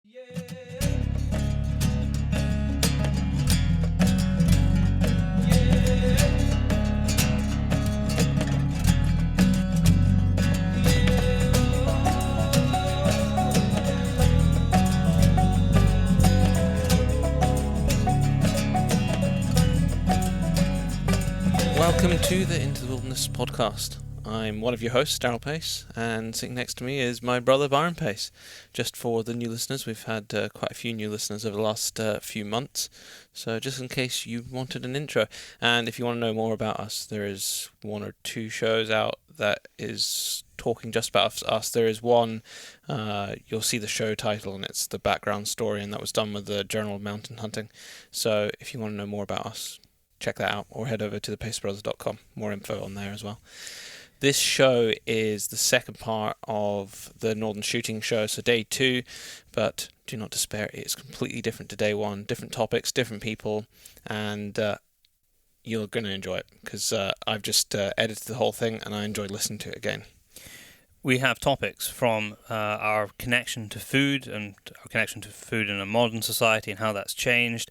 Welcome to the Into the Wilderness podcast. I'm one of your hosts, Daryl Pace, and sitting next to me is my brother, Byron Pace. Just for the new listeners, we've had quite a few new listeners over the last few months, so just in case you wanted an intro. And if you want to know more about us, there is one or two shows out that is talking just about us. There is one, you'll see the show title, and it's the background story, and that was done with the Journal of Mountain Hunting. So if you want to know more about us, check that out, or head over to thepacebrothers.com. More info on there as well. This show is the second part of the Northern Shooting Show, so day 2, but do not despair, it's completely different to day 1. Different topics, different people, and you're going to enjoy it, because I've just edited the whole thing, and I enjoyed listening to it again. We have topics from our connection to food, and our connection to food in a modern society and how that's changed,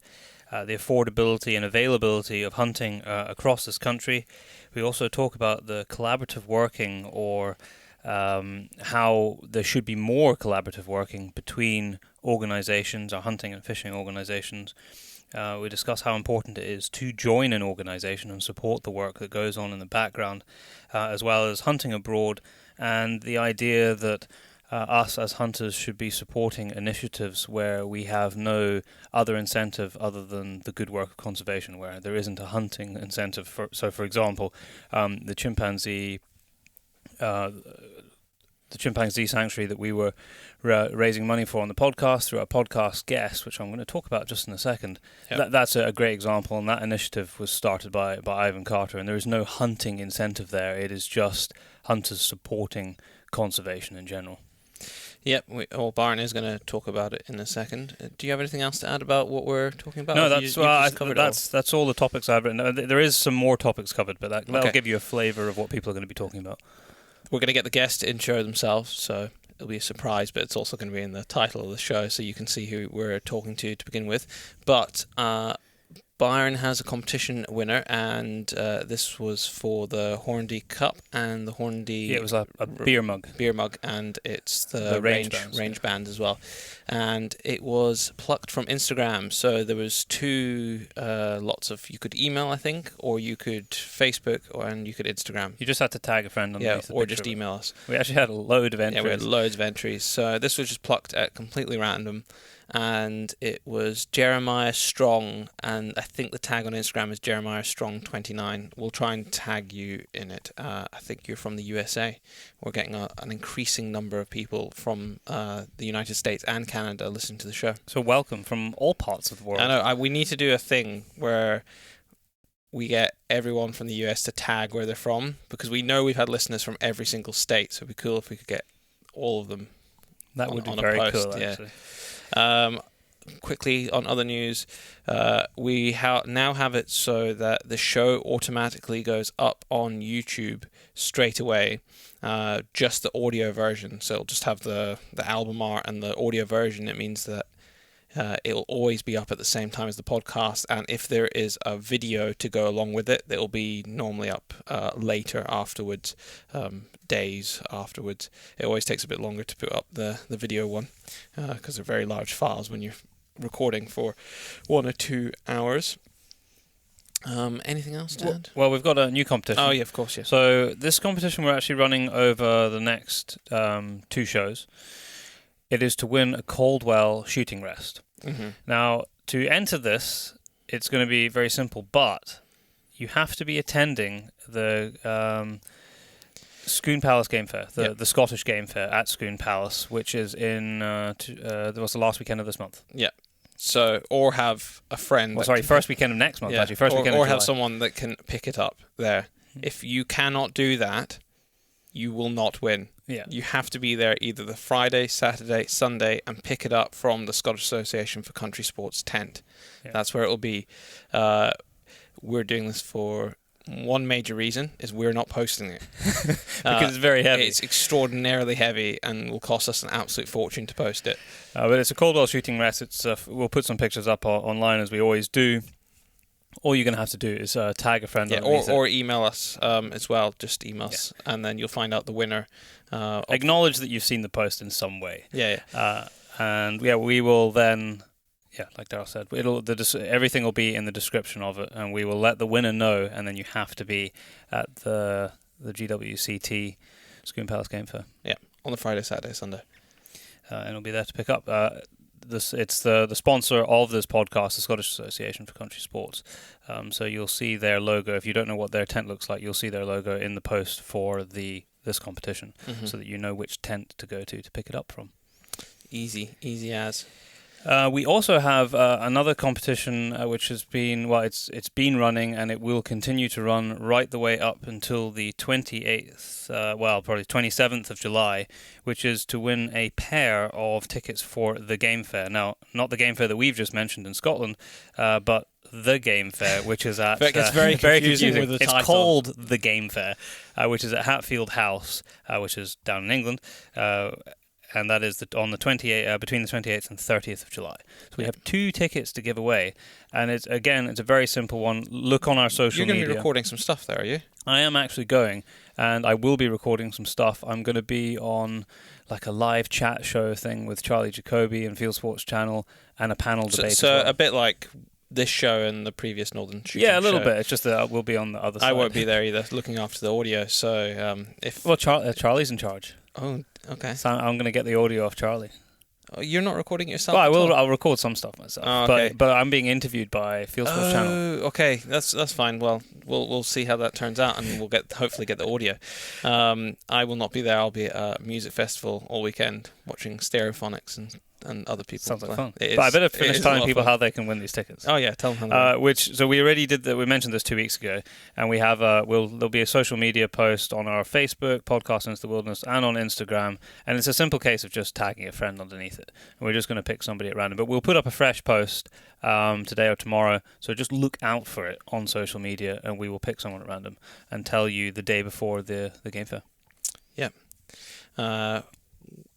the affordability and availability of hunting across this country. We also talk about the collaborative working, or how there should be more collaborative working between organizations, our hunting and fishing organizations. We discuss how important it is to join an organization and support the work that goes on in the background, as well as hunting abroad, and the idea that us as hunters should be supporting initiatives where we have no other incentive other than the good work of conservation, where there isn't a hunting incentive. For example, the chimpanzee sanctuary that we were raising money for on the podcast through our podcast guest, which I'm going to talk about just in a second. Yep. That's a great example, and that initiative was started by Ivan Carter, and there is no hunting incentive there. It is just hunters supporting conservation in general. Yep, Byron is going to talk about it in a second. Do you have anything else to add about what we're talking about? No, that's all the topics I've written. There is some more topics covered, but that'll give you a flavour of what people are going to be talking about. We're going to get the guests to intro themselves, so it'll be a surprise, but it's also going to be in the title of the show, so you can see who we're talking to begin with. But Byron has a competition winner, and this was for the Hornady Cup and the Hornady... Yeah, it was a beer mug. Beer mug, and it's the range band as well. And it was plucked from Instagram, so there was two lots of... You could email, I think, or you could Facebook, and you could Instagram. You just had to tag a friend underneath the or just email us. We actually had a load of entries. Yeah, we had loads of entries. So this was just plucked at completely random. And it was Jeremiah Strong, and I think the tag on Instagram is Jeremiah Strong 29. We'll try and tag you in it. I think you're from the USA. We're getting an increasing number of people from the United States and Canada listening to the show. So welcome from all parts of the world. I know. We need to do a thing where we get everyone from the US to tag where they're from, because we know we've had listeners from every single state, so it'd be cool if we could get all of them. That would be very cool, actually. Quickly on other news, we now have it so that the show automatically goes up on YouTube straight away, just the audio version. So it'll just have the album art and the audio version. It means that it'll always be up at the same time as the podcast, and if there is a video to go along with it, it'll be normally up later afterwards, days afterwards. It always takes a bit longer to put up the video one, because they're very large files when you're recording for 1 or 2 hours. Anything else to add? Well, we've got a new competition. Oh, yeah, of course, yeah. So this competition we're actually running over the next 2 shows. It is to win a Caldwell shooting rest. Mm-hmm. Now, to enter this, it's going to be very simple, but you have to be attending the Scone Palace Game Fair, the Scottish Game Fair at Scone Palace, which is in there was the last weekend of this month. Yeah. So, or have a friend. First weekend of next month, actually. First weekend of July. Have someone that can pick it up there. Mm-hmm. If you cannot do that, you will not win. Yeah. You have to be there either the Friday, Saturday, Sunday, and pick it up from the Scottish Association for Country Sports tent. Yeah. That's where it will be. We're doing this for one major reason is we're not posting it. Because it's very heavy. It's extraordinarily heavy and will cost us an absolute fortune to post it. But it's a Coldwell shooting rest. We'll put some pictures up online as we always do. All you're going to have to do is tag a friend or email us as well. Just email us, and then you'll find out the winner. Acknowledge that you've seen the post in some way. And we will then, like Daryl said, everything will be in the description of it, and we will let the winner know, and then you have to be at the GWCT Scone Palace Game Fair. Yeah, on the Friday, Saturday, Sunday. And it'll be there to pick up. It's the sponsor of this podcast, the Scottish Association for Country Sports. So you'll see their logo. If you don't know what their tent looks like, you'll see their logo in the post for this competition, so that you know which tent to go to pick it up from. Easy as. We also have another competition which has been it's been running, and it will continue to run right the way up until the 28th, probably 27th of July, which is to win a pair of tickets for the Game Fair. Now, not the Game Fair that we've just mentioned in Scotland, but the Game Fair, which is at... It gets very confusing with the title. It's called the Game Fair, which is at Hatfield House, which is down in England, and that is on the 28th, between the 28th and 30th of July. So we have 2 tickets to give away, and it's a very simple one. Look on our social media. You're going to be recording some stuff there, are you? I am actually going, and I will be recording some stuff. I'm going to be on like a live chat show thing with Charlie Jacoby and Field Sports Channel, and a panel debate. So a bit like this show and the previous Northern Shooting a little bit. It's just that we'll be on the other side. I won't be there either, looking after the audio. So Charlie's in charge. Oh, okay. So I'm going to get the audio off Charlie. Oh, you're not recording it yourself? Well, I will. I'll record some stuff myself. Oh, okay. But I'm being interviewed by Field Sports Channel. Oh, okay. That's fine. Well, we'll see how that turns out, and we'll hopefully get the audio. I will not be there. I'll be at a music festival all weekend, watching Stereophonics and other people. Sounds like fun. But I better finish telling people how they can win these tickets. Oh yeah, tell them how. So we already did that. We mentioned this 2 weeks ago, and we have there'll be a social media post on our Facebook, Podcast Into the Wilderness, and on Instagram, and it's a simple case of just tagging a friend underneath it, and we're just going to pick somebody at random. But we'll put up a fresh post today or tomorrow, so just look out for it on social media, and we will pick someone at random and tell you the day before the Game Fair. Yeah.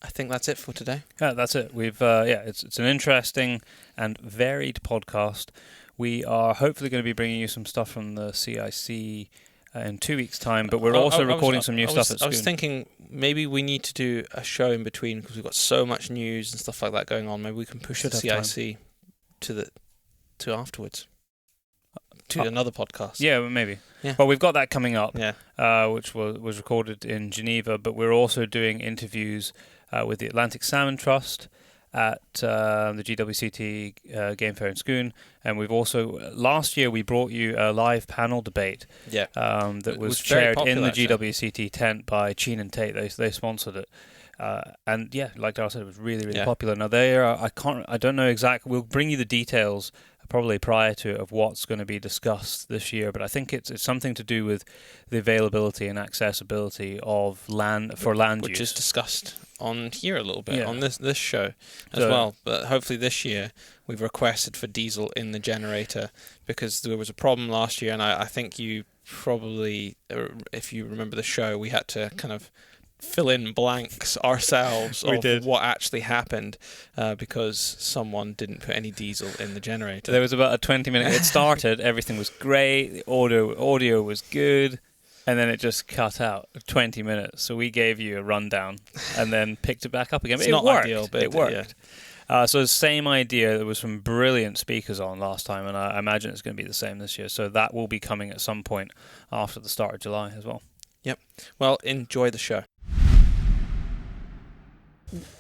I think that's it for today. Yeah, that's it. We've it's an interesting and varied podcast. We are hopefully going to be bringing you some stuff from the CIC in 2 weeks' time, but we're also recording some new stuff at Scone. I was thinking maybe we need to do a show in between, because we've got so much news and stuff like that going on. Maybe we can push the CIC to afterwards. To another podcast. Yeah, maybe. Yeah. Well, we've got that coming up, yeah. Which was recorded in Geneva, but we're also doing interviews with the Atlantic Salmon Trust at the GWCT Game Fair in Scone, and we've also last year we brought you a live panel debate. Yeah. That was chaired in the GWCT tent by Cheen and Tate. They sponsored it. And yeah, like Darryl said, it was really popular. Now I don't know exactly. We'll bring you the details probably prior to of what's going to be discussed this year, but I think it's something to do with the availability and accessibility of land use, which is discussed on here a little bit on this show as well. But hopefully this year we've requested for diesel in the generator, because there was a problem last year, and I think you probably, if you remember the show, we had to kind of fill in blanks ourselves of what actually happened because someone didn't put any diesel in the generator. There was about a 20-minute... It started, everything was great, the audio was good, and then it just cut out 20 minutes. So we gave you a rundown and then picked it back up again. It's not ideal, but it worked. Yeah. So the same idea. There was some brilliant speakers on last time, and I imagine it's going to be the same this year. So that will be coming at some point after the start of July as well. Yep. Well, enjoy the show.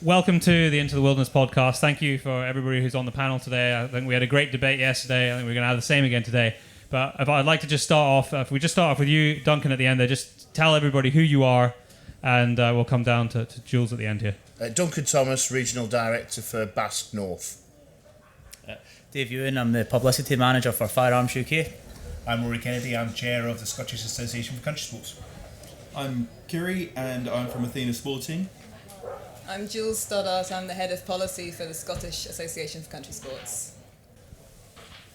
Welcome to the Into the Wilderness podcast. Thank you for everybody who's on the panel today. I think we had a great debate yesterday. I think we're going to have the same again today. But if I'd like to just start off, if we just start off with you, Duncan, at the end there, just tell everybody who you are, and we'll come down to Jules at the end here. Duncan Thomas, Regional Director for Basque North. Dave Ewan, I'm the Publicity Manager for Firearms UK. I'm Rory Kennedy, I'm Chair of the Scottish Association for Country Sports. I'm Kiri, and I'm from Athena Sporting. I'm Jules Stoddart, I'm the Head of Policy for the Scottish Association for Country Sports.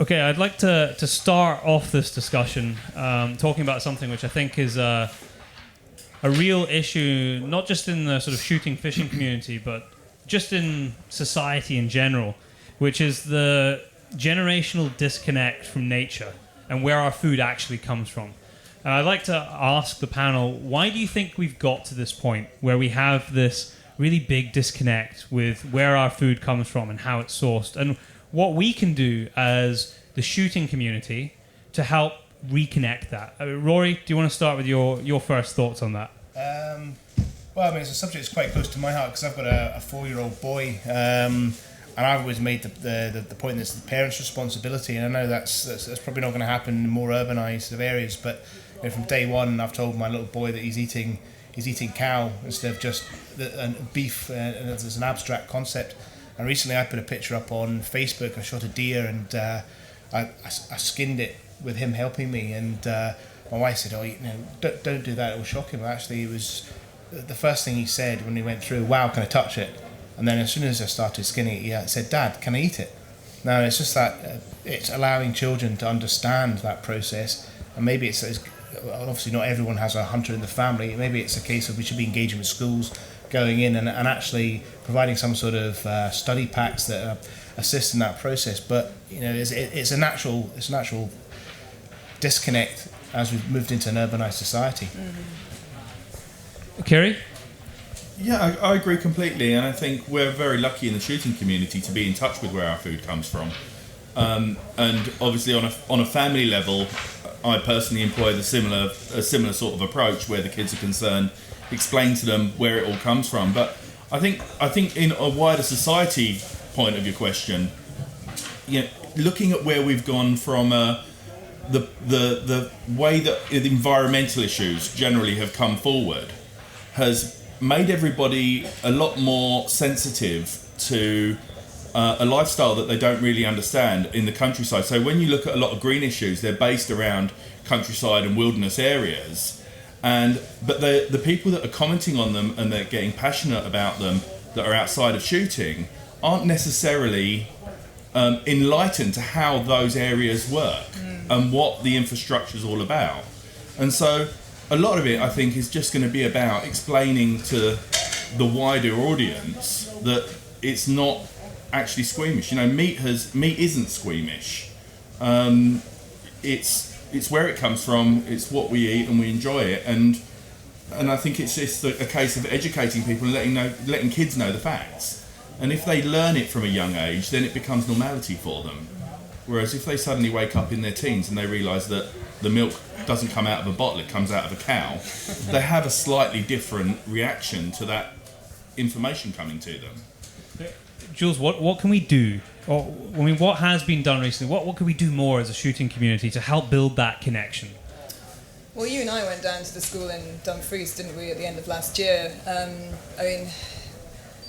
Okay, I'd like to start off this discussion talking about something which I think is a real issue, not just in the sort of shooting fishing community, but just in society in general, which is the generational disconnect from nature and where our food actually comes from. And I'd like to ask the panel, why do you think we've got to this point where we have this really big disconnect with where our food comes from and how it's sourced, and what we can do as the shooting community to help reconnect that? Rory, do you want to start with your first thoughts on that? Well, I mean, it's a subject that's quite close to my heart because I've got a 4-year-old boy, and I've always made the point that it's the parents' responsibility, and I know that's probably not going to happen in more urbanised sort of areas, but from day one, I've told my little boy that he's eating cow instead of just beef, and it's an abstract concept. And recently, I put a picture up on Facebook. I shot a deer, and I skinned it with him helping me. And my wife said, "Oh, don't do that. It will shock him." But actually, it was the first thing he said when he went through. "Wow, can I touch it?" And then as soon as I started skinning it, he said, "Dad, can I eat it?" Now it's just that it's allowing children to understand that process, and maybe it's obviously not everyone has a hunter in the family. Maybe it's a case of we should be engaging with schools, going in and actually providing some sort of study packs that assist in that process. But it's a natural disconnect as we've moved into an urbanised society. Kerry? Yeah, I agree completely, and I think we're very lucky in the shooting community to be in touch with where our food comes from. And obviously on a family level, I personally employ a similar sort of approach where the kids are concerned, explain to them where it all comes from. But I think in a wider society point of your question, looking at where we've gone from the way that the environmental issues generally have come forward has made everybody a lot more sensitive to a lifestyle that they don't really understand in the countryside. So when you look at a lot of green issues, they're based around countryside and wilderness areas, but the people that are commenting on them and they're getting passionate about them that are outside of shooting aren't necessarily enlightened to how those areas work and what the infrastructure is all about. And so a lot of it, I think, is just going to be about explaining to the wider audience that it's not actually squeamish. Meat isn't squeamish. It's where it comes from. It's what we eat, and we enjoy it. And I think it's just a case of educating people and letting kids know the facts. And if they learn it from a young age, then it becomes normality for them. Whereas if they suddenly wake up in their teens and they realise that the milk doesn't come out of a bottle, it comes out of a cow, they have a slightly different reaction to that information coming to them. Jules, what can we do? Or, what has been done recently? What can we do more as a shooting community to help build that connection? Well, you and I went down to the school in Dumfries, didn't we, at the end of last year?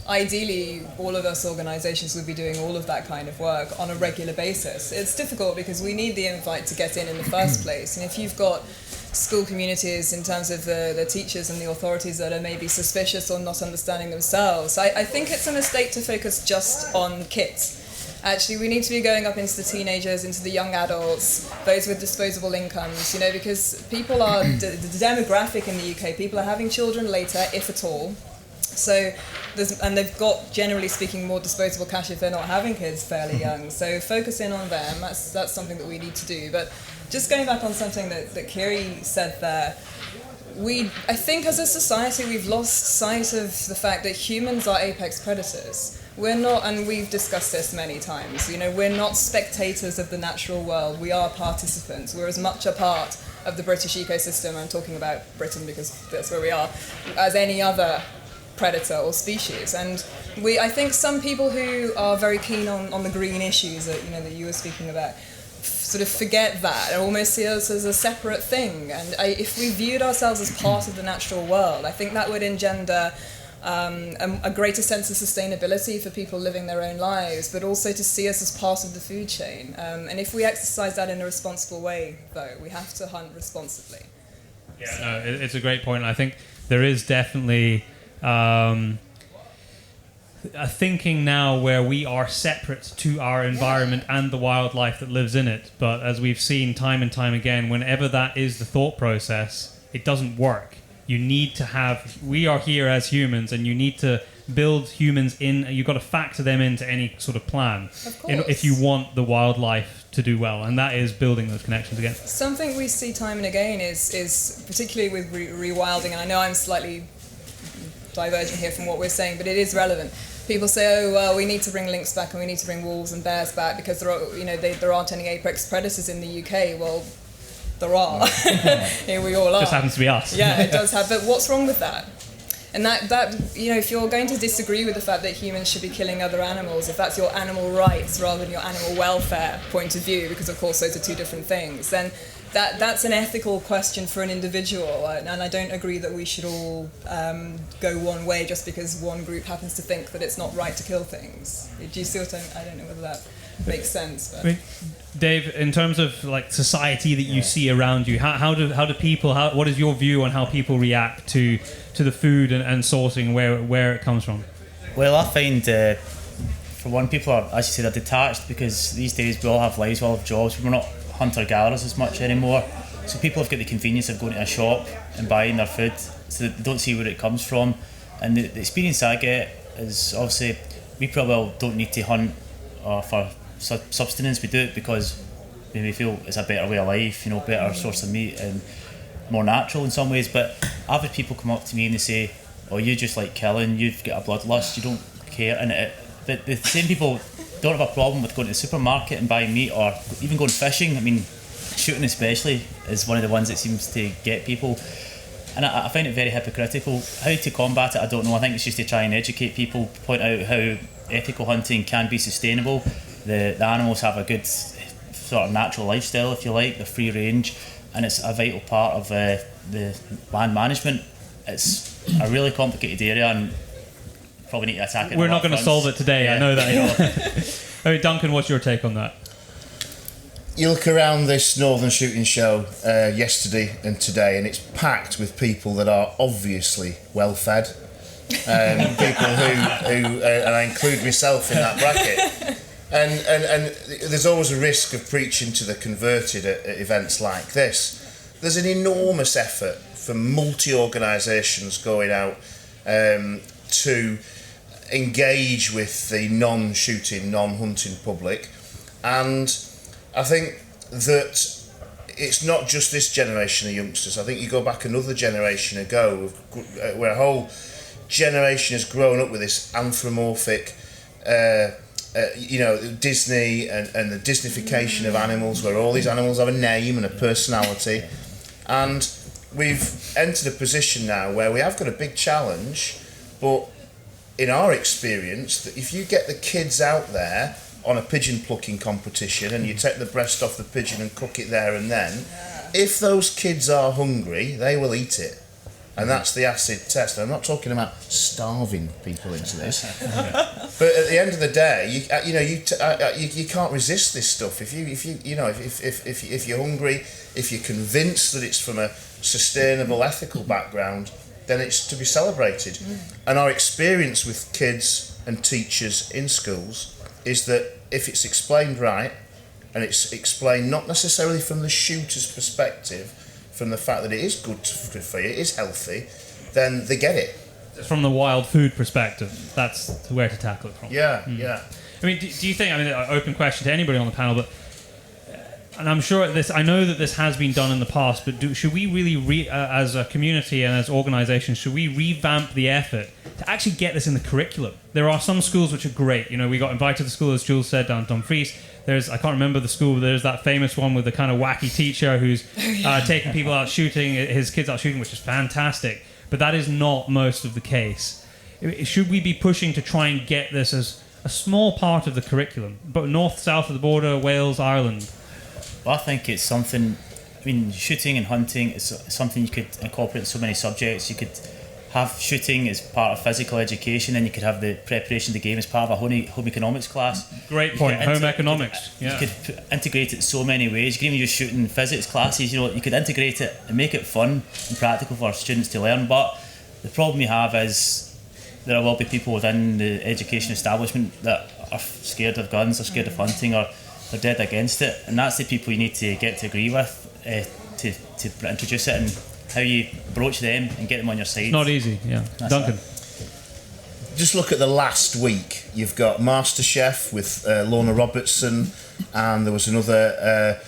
Ideally, all of us organisations would be doing all of that kind of work on a regular basis. It's difficult because we need the invite to get in the first place. And if you've got school communities in terms of the teachers and the authorities that are maybe suspicious or not understanding themselves, I think it's a mistake to focus just on kids. Actually, we need to be going up into the teenagers, into the young adults, those with disposable incomes, because people are, the demographic in the UK, people are having children later, if at all. So, and they've got, generally speaking, more disposable cash if they're not having kids fairly young. So focus in on them, that's something that we need to do. But just going back on something that Kiri said there, I think as a society we've lost sight of the fact that humans are apex predators. We're not, and we've discussed this many times, we're not spectators of the natural world, we are participants. We're as much a part of the British ecosystem, I'm talking about Britain because that's where we are, as any other predator or species. And I think some people who are very keen on the green issues that you were speaking about sort of forget that and almost see us as a separate thing. And if we viewed ourselves as part of the natural world, I think that would engender a greater sense of sustainability for people living their own lives, but also to see us as part of the food chain. And if we exercise that in a responsible way, though, we have to hunt responsibly. Yeah, no, it's a great point. I think there is definitely a thinking now where we are separate to our environment and the wildlife that lives in it. But as we've seen time and time again, whenever that is the thought process, it doesn't work. You need to have, we are here as humans, and you need to build humans in, you've got to factor them into any sort of plan if you want the wildlife to do well, and that is building those connections again. Something we see time and again is particularly with rewilding, and I know I'm slightly diverging here from what we're saying, but it is relevant. People say, oh, well, we need to bring lynx back and we need to bring wolves and bears back because there aren't any apex predators in the UK. Well, there are. Here we all are. Just happens to be us. Yeah, it does have. But what's wrong with that? And that if you're going to disagree with the fact that humans should be killing other animals, if that's your animal rights rather than your animal welfare point of view, because of course those are two different things, then that's an ethical question for an individual. And I don't agree that we should all go one way just because one group happens to think that it's not right to kill things. Do you see what I don't know whether that makes sense. But. I mean, Dave, in terms of like society that you see around you, how do people? What is your view on how people react to the food and sourcing where it comes from? Well, I find for one, people are, as you say, they're detached because these days we all have lives, we all have jobs. We're not hunter-gatherers as much anymore. So people have got the convenience of going to a shop and buying their food, so they don't see where it comes from. And the experience I get is obviously we probably don't need to hunt for subsistence. We do it because we feel it's a better way of life, better source of meat and more natural in some ways. But I've had people come up to me and they say, oh, you just like killing, you've got a bloodlust, you don't care. And the same people don't have a problem with going to the supermarket and buying meat or even going fishing. I mean, shooting especially is one of the ones that seems to get people. And I find it very hypocritical. How to combat it, I don't know. I think it's just to try and educate people, point out how ethical hunting can be sustainable. The animals have a good sort of natural lifestyle, if you like. They're free range, and it's a vital part of the land management. It's a really complicated area, and probably need to attack it. We're not going to solve it today. Yeah. I know that. I mean, Duncan, what's your take on that? You look around this Northern Shooting Show yesterday and today, and it's packed with people that are obviously well fed, people who and I include myself in that bracket. And there's always a risk of preaching to the converted at events like this. There's an enormous effort from multi-organisations going out to engage with the non-shooting, non-hunting public, and I think that it's not just this generation of youngsters. I think you go back another generation ago where a whole generation has grown up with this anthropomorphic Disney and the Disneyfication of animals, where all these animals have a name and a personality. And we've entered a position now where we have got a big challenge, but in our experience, that if you get the kids out there on a pigeon plucking competition and you take the breast off the pigeon and cook it there and then, if those kids are hungry, they will eat it. And that's the acid test. I'm not talking about starving people into this, but at the end of the day, you can't resist this stuff. If you're hungry, if you're convinced that it's from a sustainable, ethical background, then it's to be celebrated. And our experience with kids and teachers in schools is that if it's explained right, and it's explained not necessarily from the shooter's perspective, from the fact that it is good for you, it is healthy, then they get it. From the wild food perspective, that's where to tackle it from. Yeah. I mean, do you think, an open question to anybody on the panel, but and I'm sure I know that this has been done in the past, but should we really, as a community and as organisations, should we revamp the effort to actually get this in the curriculum? There are some schools which are great. We got invited to the school, as Jules said, down Dumfries. I can't remember the school, but there's that famous one with the kind of wacky teacher who's taking people out shooting, his kids out shooting, which is fantastic. But that is not most of the case. Should we be pushing to try and get this as a small part of the curriculum, but north, south of the border, Wales, Ireland? Well, I think it's something, shooting and hunting is something you could incorporate in so many subjects. You could have shooting as part of physical education, and you could have the preparation of the game as part of a home economics class. Great point, home economics. You could integrate it so many ways. You could even use shooting physics classes, you could integrate it and make it fun and practical for students to learn. But the problem you have is there will be people within the education establishment that are scared of guns, are scared of hunting, or they're dead against it, and that's the people you need to get to agree with to introduce it, and how you broach them and get them on your side. It's not easy, yeah. That's Duncan. Just look at the last week. You've got MasterChef with Lorna Robertson, and there was another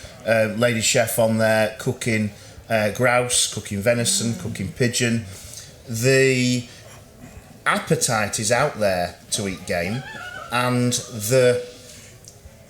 lady chef on there cooking grouse, cooking venison, cooking pigeon. The appetite is out there to eat game, and the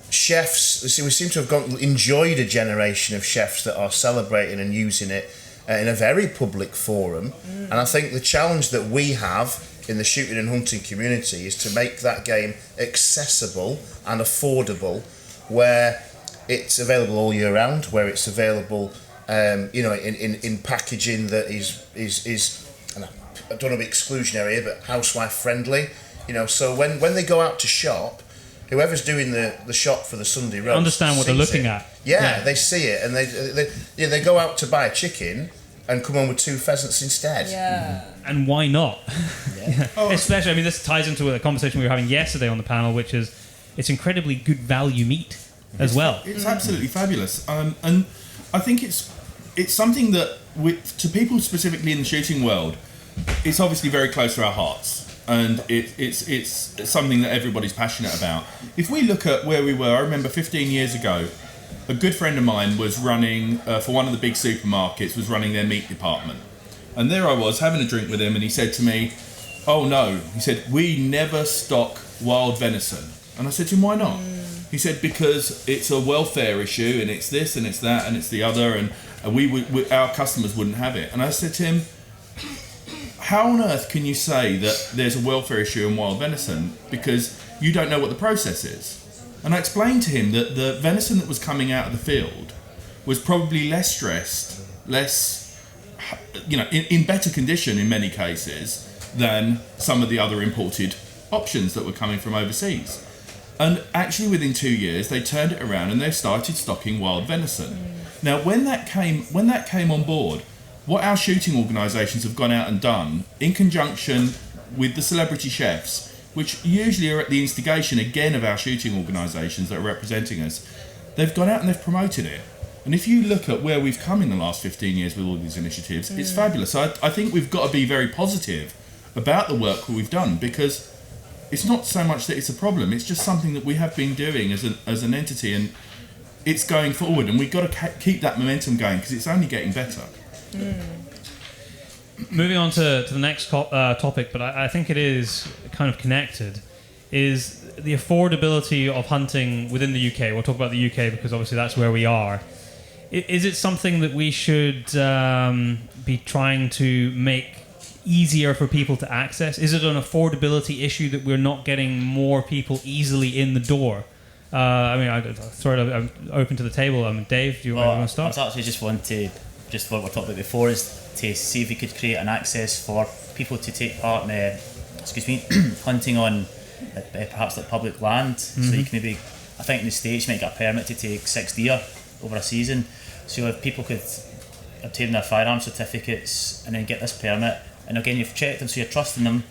chefs, we seem to have enjoyed a generation of chefs that are celebrating and using it in a very public forum. And I think the challenge that we have in the shooting and hunting community is to make that game accessible and affordable, where it's available all year round, where it's available in packaging that is and I don't want to be exclusionary here, but housewife friendly. So when they go out to shop, whoever's doing the shop for the Sunday roast understand what they're looking at. Yeah, they see it, and they go out to buy a chicken and come home with 2 pheasants instead. Yeah. And why not? Yeah. Especially, I mean, this ties into a conversation we were having yesterday on the panel, which is it's incredibly good value meat as well. It's absolutely fabulous, and I think it's something that, to people specifically in the shooting world, it's obviously very close to our hearts, and it's something that everybody's passionate about. If we look at where we were, I remember 15 years ago, a good friend of mine was running for one of the big supermarkets, was running their meat department, and there I was having a drink with him, and he said to me, "Oh no," he said, "we never stock wild venison." And I said to him, "Why not?" He said, "Because it's a welfare issue, and it's this and it's that and it's the other, and our customers wouldn't have it." And I said to him, "How on earth can you say that there's a welfare issue in wild venison because you don't know what the process is?" And I explained to him that the venison that was coming out of the field was probably less stressed, in better condition in many cases than some of the other imported options that were coming from overseas. And actually within 2 years they turned it around and they started stocking wild venison. Now when that came on board, what our shooting organisations have gone out and done in conjunction with the celebrity chefs, which usually are at the instigation again of our shooting organisations that are representing us, they've gone out and they've promoted it. And if you look at where we've come in the last 15 years with all these initiatives, it's fabulous. I think we've got to be very positive about the work that we've done, because it's not so much that it's a problem, it's just something that we have been doing as an entity, and it's going forward, and we've got to keep that momentum going because it's only getting better. Moving on to the next topic, but I think it is kind of connected, is the affordability of hunting within the UK. We'll talk about the UK because obviously that's where we are. Is it something that we should be trying to make easier for people to access? Is it an affordability issue that we're not getting more people easily in the door? I throw it I'm open to the table. Dave, do you want to start? I actually just what we were talking about before is to see if we could create an access for people to take part in hunting on perhaps like public land. So you can maybe, I think in the States you might get a permit to take 6 deer over a season. So if people could obtain their firearm certificates and then get this permit, and again you've checked them, so you're trusting them,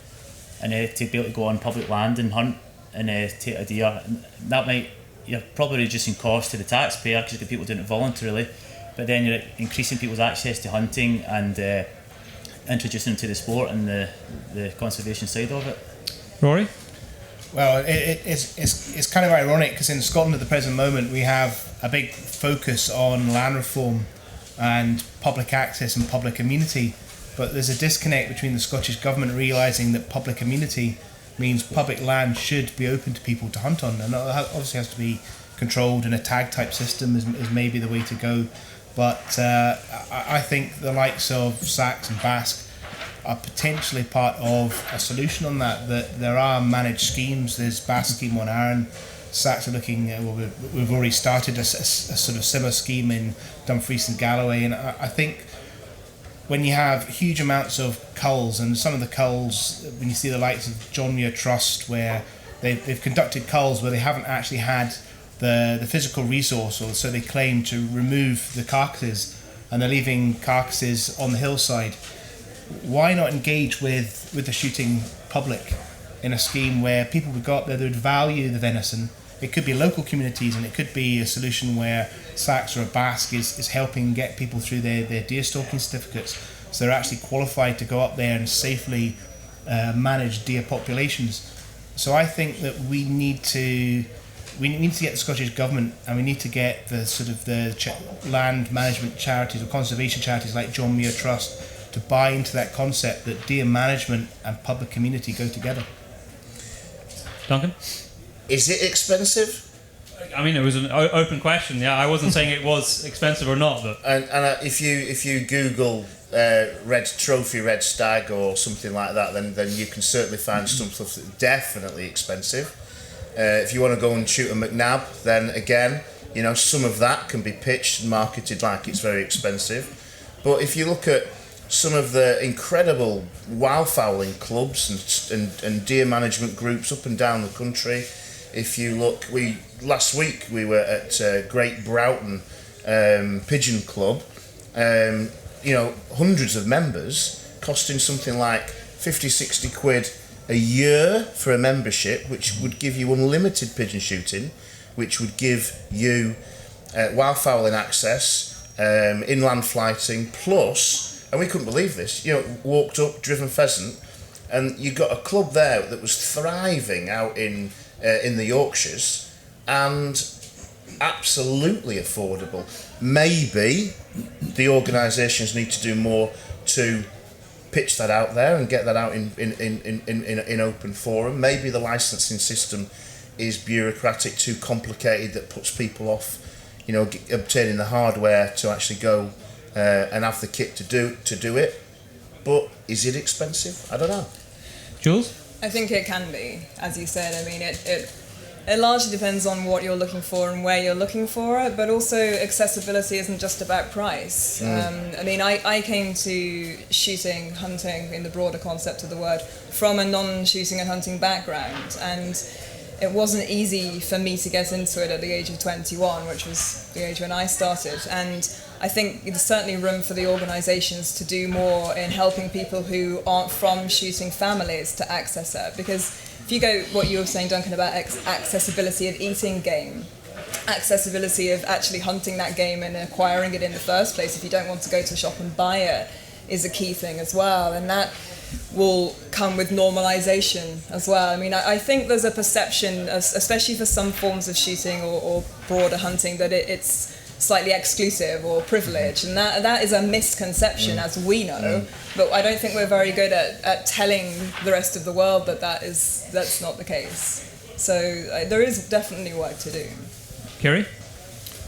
and to be able to go on public land and hunt and take a deer, and that you're probably reducing costs to the taxpayer because you've got people doing it voluntarily, but then you're increasing people's access to hunting and introducing them to the sport and the conservation side of it. Rory? Well, it's kind of ironic because in Scotland at the present moment we have a big focus on land reform and public access and public amenity, but there's a disconnect between the Scottish Government realising that public amenity means public land should be open to people to hunt on, and it obviously has to be controlled, and a tag type system is maybe the way to go. But I think the likes of Sachs and Basque are potentially part of a solution on that there are managed schemes. There's Basque scheme on Arran, Sachs are looking, we've already started a sort of similar scheme in Dumfries and Galloway, and I think when you have huge amounts of culls, and some of the culls, when you see the likes of John Muir Trust, where they've conducted culls where they haven't actually had the physical resource, or so they claim, to remove the carcasses, and they're leaving carcasses on the hillside. Why not engage with the shooting public in a scheme where people would go up there, they would value the venison. It could be local communities, and it could be a solution where SACS or a BASC is helping get people through their deer stalking certificates, so they're actually qualified to go up there and safely manage deer populations. So I think that we need to get the Scottish Government, and we need to get the sort of land management charities or conservation charities like John Muir Trust to buy into that concept that deer management and public community go together. Duncan? Is it expensive? I mean, it was an open question. Yeah, I wasn't saying it was expensive or not, but And if you Google red stag or something like that, then you can certainly find some stuff that's definitely expensive. If you want to go and shoot a McNab, then again, some of that can be pitched and marketed like it's very expensive. But if you look at some of the incredible wildfowling clubs and deer management groups up and down the country, if you look, last week we were at Great Broughton Pigeon Club, hundreds of members, costing something like 50-60 quid a year for a membership, which would give you unlimited pigeon shooting, which would give you wildfowling access, inland flighting, plus, and we couldn't believe this, walked up, driven pheasant, and you got a club there that was thriving out in the Yorkshires, and absolutely affordable. Maybe the organisations need to do more to pitch that out there and get that out in open forum. Maybe the licensing system is bureaucratic, too complicated, that puts people off, obtaining the hardware to actually go and have the kit to do it. But is it expensive? I don't know. Jules? I think it can be, as you said. I mean, it largely depends on what you're looking for and where you're looking for it, but also accessibility isn't just about price. I mean, I came to shooting, hunting in the broader concept of the word from a non-shooting and hunting background, and it wasn't easy for me to get into it at the age of 21, which was the age when I started. And I think there's certainly room for the organisations to do more in helping people who aren't from shooting families to access it. Because if you go what you were saying, Duncan, about accessibility of eating game, accessibility of actually hunting that game and acquiring it in the first place, if you don't want to go to a shop and buy it, is a key thing as well. And that will come with normalisation as well. I mean, I think there's a perception, especially for some forms of shooting or broader hunting, that it's slightly exclusive or privileged, and that is a misconception, as we know, but I don't think we're very good at telling the rest of the world that's not the case. So there is definitely work to do. Kerry?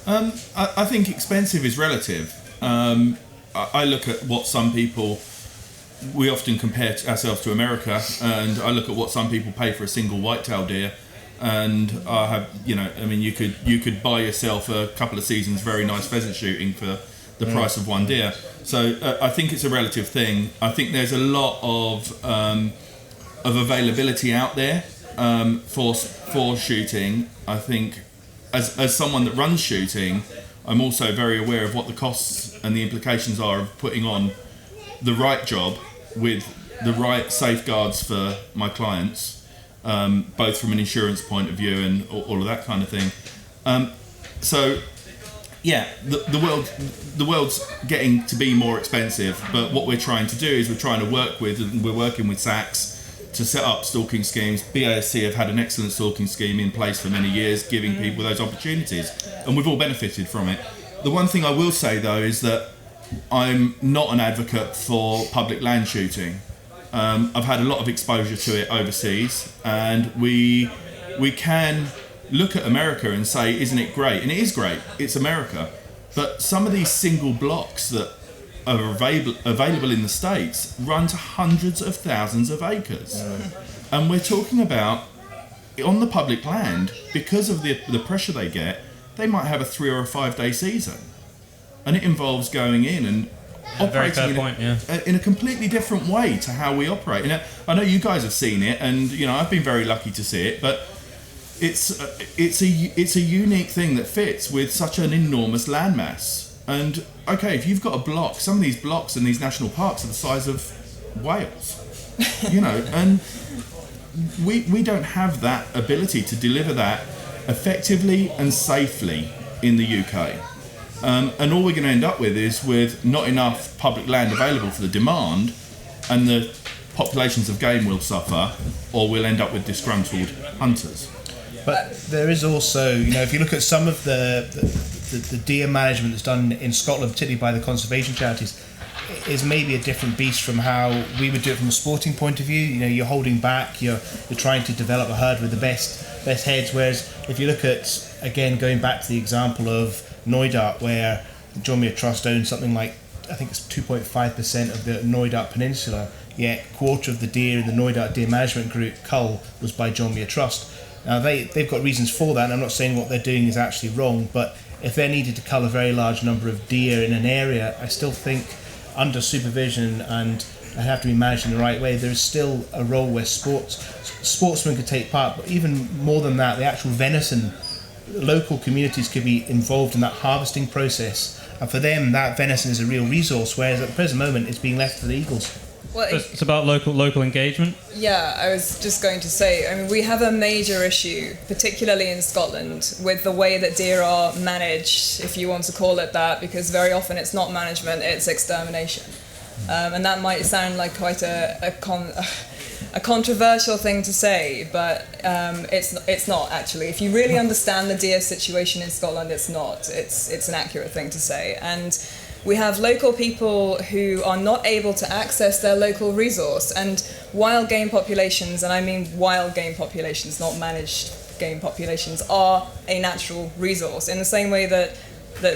I think expensive is relative. I look at what some people, we often compare ourselves to America, and I look at what some people pay for a single whitetail deer, and I have, you could buy yourself a couple of seasons very nice pheasant shooting for the price of one deer. So I think it's a relative thing. I think there's a lot of availability out there for shooting. I think as someone that runs shooting, I'm also very aware of what the costs and the implications are of putting on the right job with the right safeguards for my clients. Both from an insurance point of view and all of that kind of thing. The world's getting to be more expensive, but what we're trying to do is we're working with SACS to set up stalking schemes. BASC have had an excellent stalking scheme in place for many years, giving people those opportunities, and we've all benefited from it. The one thing I will say though is that I'm not an advocate for public land shooting. I've had a lot of exposure to it overseas, and we can look at America and say, isn't it great? And it is great, it's America. But some of these single blocks that are available in the States run to hundreds of thousands of acres. And we're talking about, on the public land, because of the pressure they get, they might have a 3 or a 5 day season. And it involves going in and operating in a completely different way to how we operate. And I know you guys have seen it, and I've been very lucky to see it, but it's a unique thing that fits with such an enormous landmass. And okay, if you've got a block, some of these blocks in these national parks are the size of Wales, and we don't have that ability to deliver that effectively and safely in the UK. And all we're going to end up is with not enough public land available for the demand, and the populations of game will suffer, or we'll end up with disgruntled hunters. But there is also, if you look at some of the deer management that's done in Scotland, particularly by the conservation charities, is maybe a different beast from how we would do it from a sporting point of view. You're holding back, you're trying to develop a herd with the best heads. Whereas if you look at, again, going back to the example of Knoydart, where John Muir Trust owns something like, I think it's 2.5% of the Knoydart Peninsula, yet quarter of the deer in the Knoydart Deer Management Group cull was by John Muir Trust. Now they've got reasons for that, and I'm not saying what they're doing is actually wrong, but if they needed to cull a very large number of deer in an area, I still think under supervision and they have to be managed in the right way, there is still a role where sportsmen could take part, but even more than that, the actual venison, local communities could be involved in that harvesting process, and for them that venison is a real resource, whereas at the present moment it's being left to the eagles. Well, it's about local engagement. Yeah, I was just going to say, we have a major issue, particularly in Scotland, with the way that deer are managed, if you want to call it that, because very often it's not management, it's extermination. And that might sound like quite a controversial thing to say, but it's not actually. If you really understand the deer situation in Scotland, it's not. It's an accurate thing to say. And we have local people who are not able to access their local resource, and wild game populations, and I mean wild game populations, not managed game populations, are a natural resource in the same way that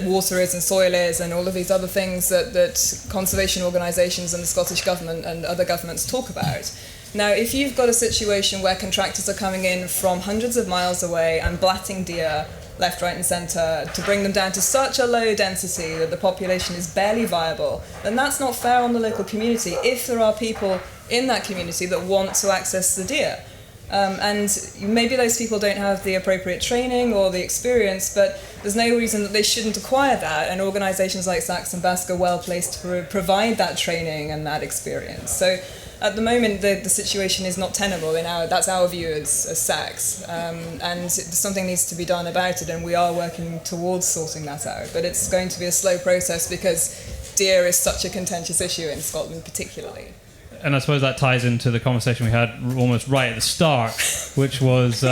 water is and soil is and all of these other things that conservation organisations and the Scottish Government and other governments talk about. Now, if you've got a situation where contractors are coming in from hundreds of miles away and blatting deer left, right and centre to bring them down to such a low density that the population is barely viable, then that's not fair on the local community if there are people in that community that want to access the deer. And maybe those people don't have the appropriate training or the experience, but there's no reason that they shouldn't acquire that, and organisations like Saxon Basque are well placed to provide that training and that experience. So at the moment, the situation is not tenable. That's our view as SACS, and something needs to be done about it, and we are working towards sorting that out. But it's going to be a slow process because deer is such a contentious issue in Scotland particularly. And I suppose that ties into the conversation we had almost right at the start, which was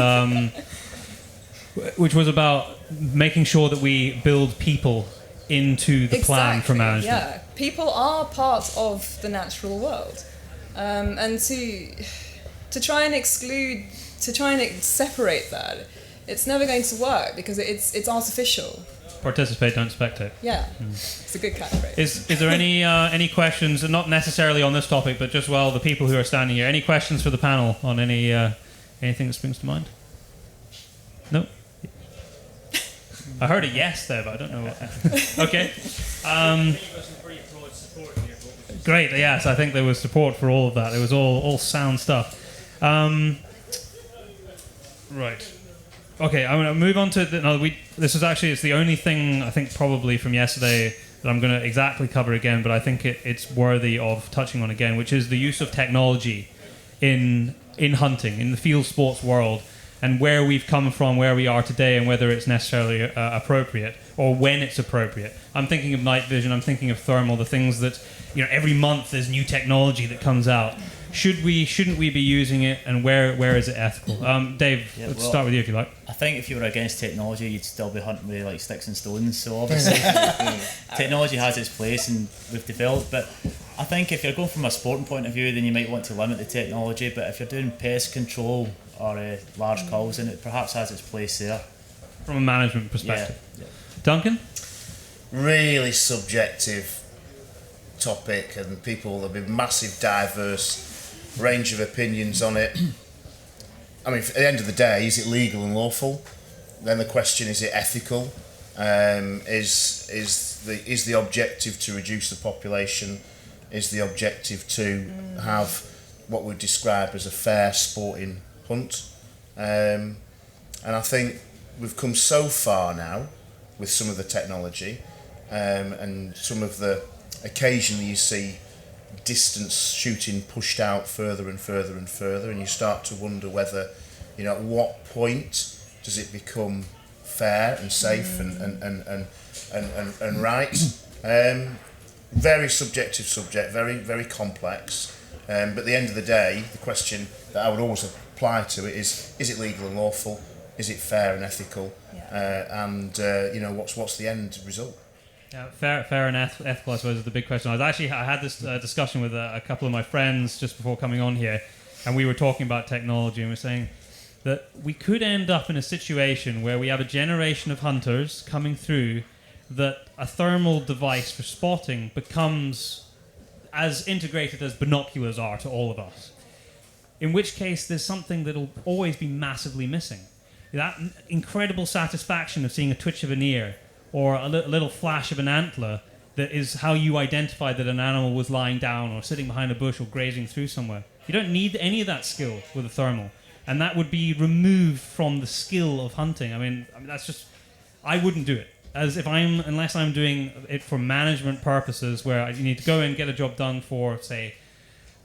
about making sure that we build people into the plan for management. Yeah, people are part of the natural world. And to try and separate that, it's never going to work because it's artificial. Participate, don't spectate. Yeah, It's a good catchphrase. Is there any questions, not necessarily on this topic, but just the people who are standing here, any questions for the panel on anything that springs to mind? No? I heard a yes there, but I don't know what. Okay. Great, yes, I think there was support for all of that. It was all sound stuff. Right. Okay, I'm going to move on to... this is actually, it's the only thing, I think, probably from yesterday that I'm going to exactly cover again, but I think it's worthy of touching on again, which is the use of technology in hunting, in the field sports world, and where we've come from, where we are today, and whether it's necessarily appropriate, or when it's appropriate. I'm thinking of night vision, I'm thinking of thermal, the things that, every month there's new technology that comes out. Shouldn't we be using it, and where is it ethical? Dave, let's start with you if you like. I think if you were against technology, you'd still be hunting with sticks and stones. So obviously, technology has its place, and we've developed. But I think if you're going from a sporting point of view, then you might want to limit the technology. But if you're doing pest control or large culls, then it perhaps has its place there. From a management perspective. Yeah. Duncan? Really subjective topic, and people there'll be massive diverse range of opinions on it. I mean, at the end of the day, is it legal and lawful? Then the question, is it ethical? Is the objective to reduce the population? Is the objective to have what we describe as a fair sporting hunt? And I think we've come so far now with some of the technology, and some of the occasionally you see distance shooting pushed out further and further and further, and you start to wonder whether, at what point does it become fair and safe and right. Very subjective subject, very, very complex. But at the end of the day, the question that I would always apply to it is it legal and lawful? Is it fair and ethical? And what's the end result? Yeah, fair and ethical, I suppose, is the big question. I had this discussion with a couple of my friends just before coming on here, and we were talking about technology, and we were saying that we could end up in a situation where we have a generation of hunters coming through that a thermal device for spotting becomes as integrated as binoculars are to all of us. In which case, there's something that'll always be massively missing. That incredible satisfaction of seeing a twitch of an ear or a little flash of an antler that is how you identify that an animal was lying down or sitting behind a bush or grazing through somewhere. You don't need any of that skill with a thermal. And that would be removed from the skill of hunting. I mean that's just... I wouldn't do it. Unless I'm doing it for management purposes where you need to go and get a job done for, say,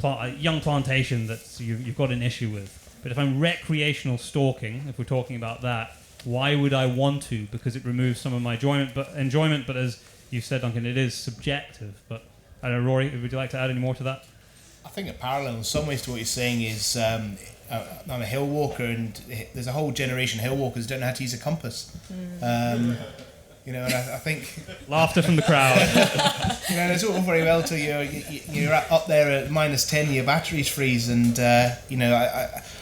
a young plantation that you've got an issue with. But if I'm recreational stalking, if we're talking about that, why would I want to? Because it removes some of my enjoyment. But as you said, Duncan, it is subjective. But I don't know, Rory, would you like to add any more to that? I think a parallel in some ways to what you're saying is I'm a hill walker, and there's a whole generation of hill walkers who don't know how to use a compass. And I think... Laughter from the crowd. It's all very well till you're up there at -10, your batteries freeze, and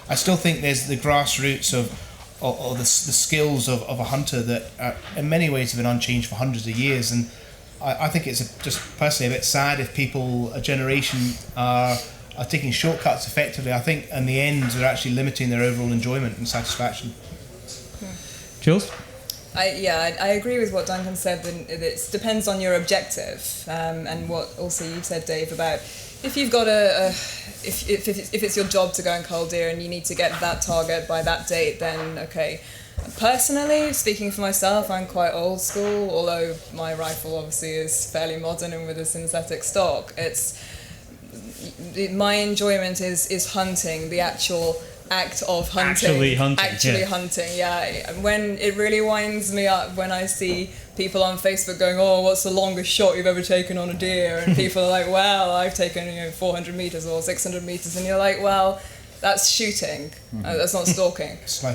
I still think there's the grassroots of the skills of a hunter that in many ways have been unchanged for hundreds of years, and I think it's just personally a bit sad if a generation are taking shortcuts effectively. I think in the end they're actually limiting their overall enjoyment and satisfaction. Jules? I agree with what Duncan said. That it depends on your objective, and what also you said, Dave, about if you've got if it's your job to go and cull deer and you need to get that target by that date, then okay. Personally, speaking for myself, I'm quite old school. Although my rifle obviously is fairly modern and with a synthetic stock, my enjoyment is hunting, the actual act of hunting. Hunting, yeah. When it really winds me up when I see people on Facebook going, "Oh, what's the longest shot you've ever taken on a deer?" And people are like, "Well, I've taken 400 meters or 600 meters," and you're like, "Well, that's shooting. That's not stalking." So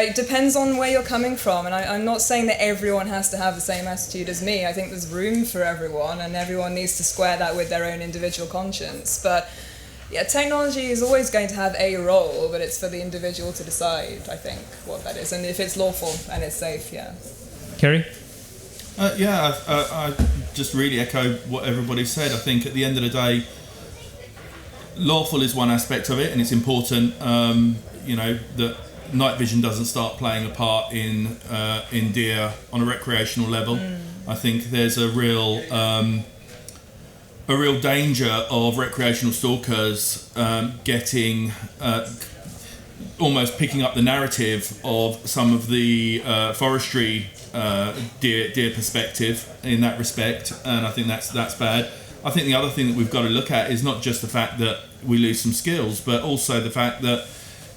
it depends on where you're coming from, and I'm not saying that everyone has to have the same attitude as me. I think there's room for everyone, and everyone needs to square that with their own individual conscience. But yeah, technology is always going to have a role, but it's for the individual to decide, I think, what that is, and if it's lawful and it's safe, yeah. Kerry? I just really echo what everybody said. I think at the end of the day, lawful is one aspect of it, and it's important, that night vision doesn't start playing a part in deer on a recreational level. I think there's a real danger of recreational stalkers getting almost picking up the narrative of some of the forestry deer perspective in that respect, and I think that's bad. I think the other thing that we've got to look at is not just the fact that we lose some skills, but also the fact that,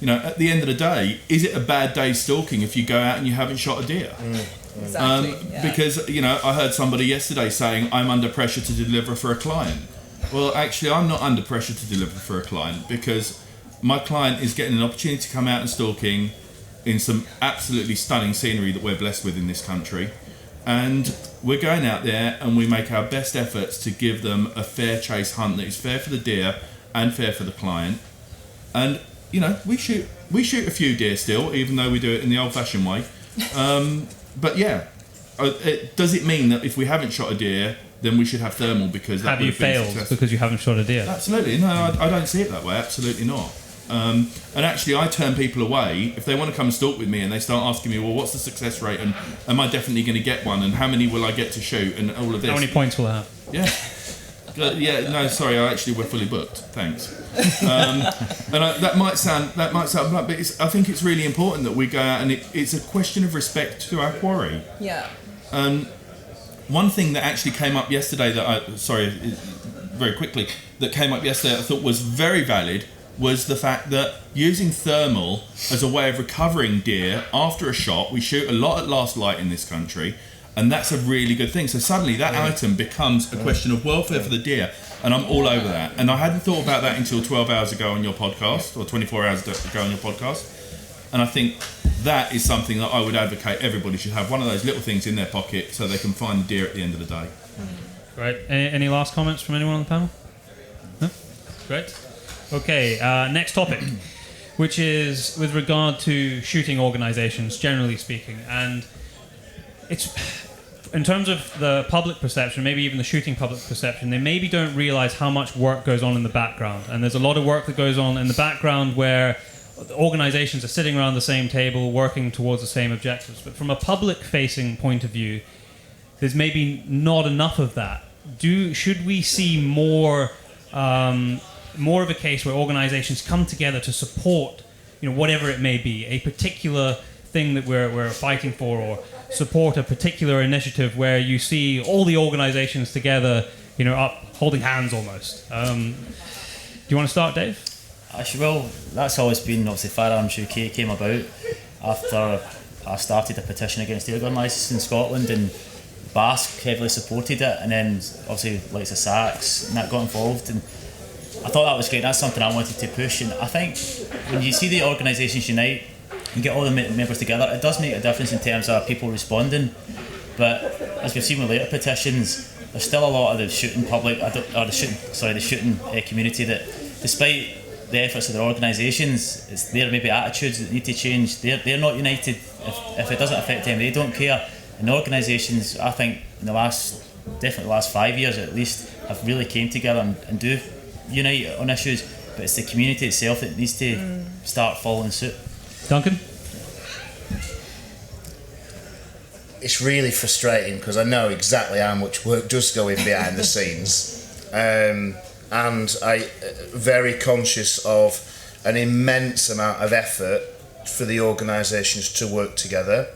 at the end of the day, is it a bad day stalking if you go out and you haven't shot a deer? Exactly. Because, I heard somebody yesterday saying, I'm under pressure to deliver for a client. Well, actually, I'm not under pressure to deliver for a client, because my client is getting an opportunity to come out and stalking in some absolutely stunning scenery that we're blessed with in this country. And we're going out there and we make our best efforts to give them a fair chase hunt that is fair for the deer and fair for the client. And, we shoot a few deer still, even though we do it in the old-fashioned way. But yeah, does it mean that if we haven't shot a deer, then we should have thermal because that have you failed because you haven't shot a deer? Absolutely, no, I don't see it that way. Absolutely not. And actually, I turn people away if they want to come and stalk with me and they start asking me, well, what's the success rate, and am I definitely going to get one, and how many will I get to shoot, and all of this. How many points will I have? Yeah. No, sorry, we're fully booked. Thanks. And that might sound blunt, but I think it's really important that we go out, and it's a question of respect to our quarry. Yeah. One thing that actually came up yesterday very quickly, that came up yesterday I thought was very valid, was the fact that using thermal as a way of recovering deer after a shot, we shoot a lot at last light in this country, and that's a really good thing. So suddenly that item becomes a question of welfare for the deer, and I'm all over that. And I hadn't thought about that until 12 hours ago on your podcast, or 24 hours ago on your podcast. And I think that is something that I would advocate everybody should have, one of those little things in their pocket so they can find the deer at the end of the day. Great. Any last comments from anyone on the panel? No? Great. Okay, next topic, which is with regard to shooting organisations, generally speaking. And it's, in terms of the public perception, maybe even the shooting public perception, they maybe don't realise how much work goes on in the background. And there's a lot of work that goes on in the background where organisations are sitting around the same table, working towards the same objectives. But from a public-facing point of view, there's maybe not enough of that. Should we see more of a case where organisations come together to support, whatever it may be, a particular thing that we're fighting for, or support a particular initiative where you see all the organisations together, up holding hands almost? Do you want to start, Dave? Well, that's always been, obviously, Firearms UK came about after I started a petition against the gun licence in Scotland, and Basque heavily supported it, and then obviously likes of Sachs and that got involved, and I thought that was great. That's something I wanted to push, and I think when you see the organisations unite, you get all the members together, it does make a difference in terms of people responding. But as we've seen with later petitions, there's still a lot of the shooting public, the shooting community that, despite the efforts of their organisations, it's their maybe attitudes that need to change. They're not united. If it doesn't affect them, they don't care. And the organisations, I think, in the last 5 years at least, have really came together and do unite on issues. But it's the community itself that needs to start following suit. Duncan? It's really frustrating because I know exactly how much work does go in behind the scenes, and I'm very conscious of an immense amount of effort for the organisations to work together.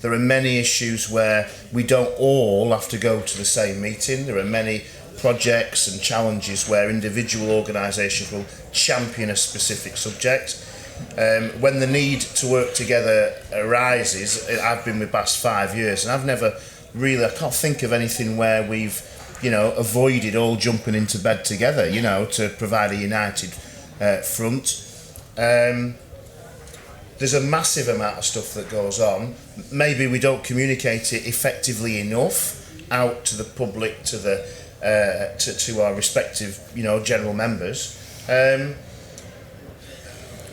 There are many issues where we don't all have to go to the same meeting. There are many projects and challenges where individual organisations will champion a specific subject. When the need to work together arises, I've been with BAS 5 years, and I can't think of anything where we've, avoided all jumping into bed together, to provide a united front. There's a massive amount of stuff that goes on. Maybe we don't communicate it effectively enough out to the public, to our respective, general members.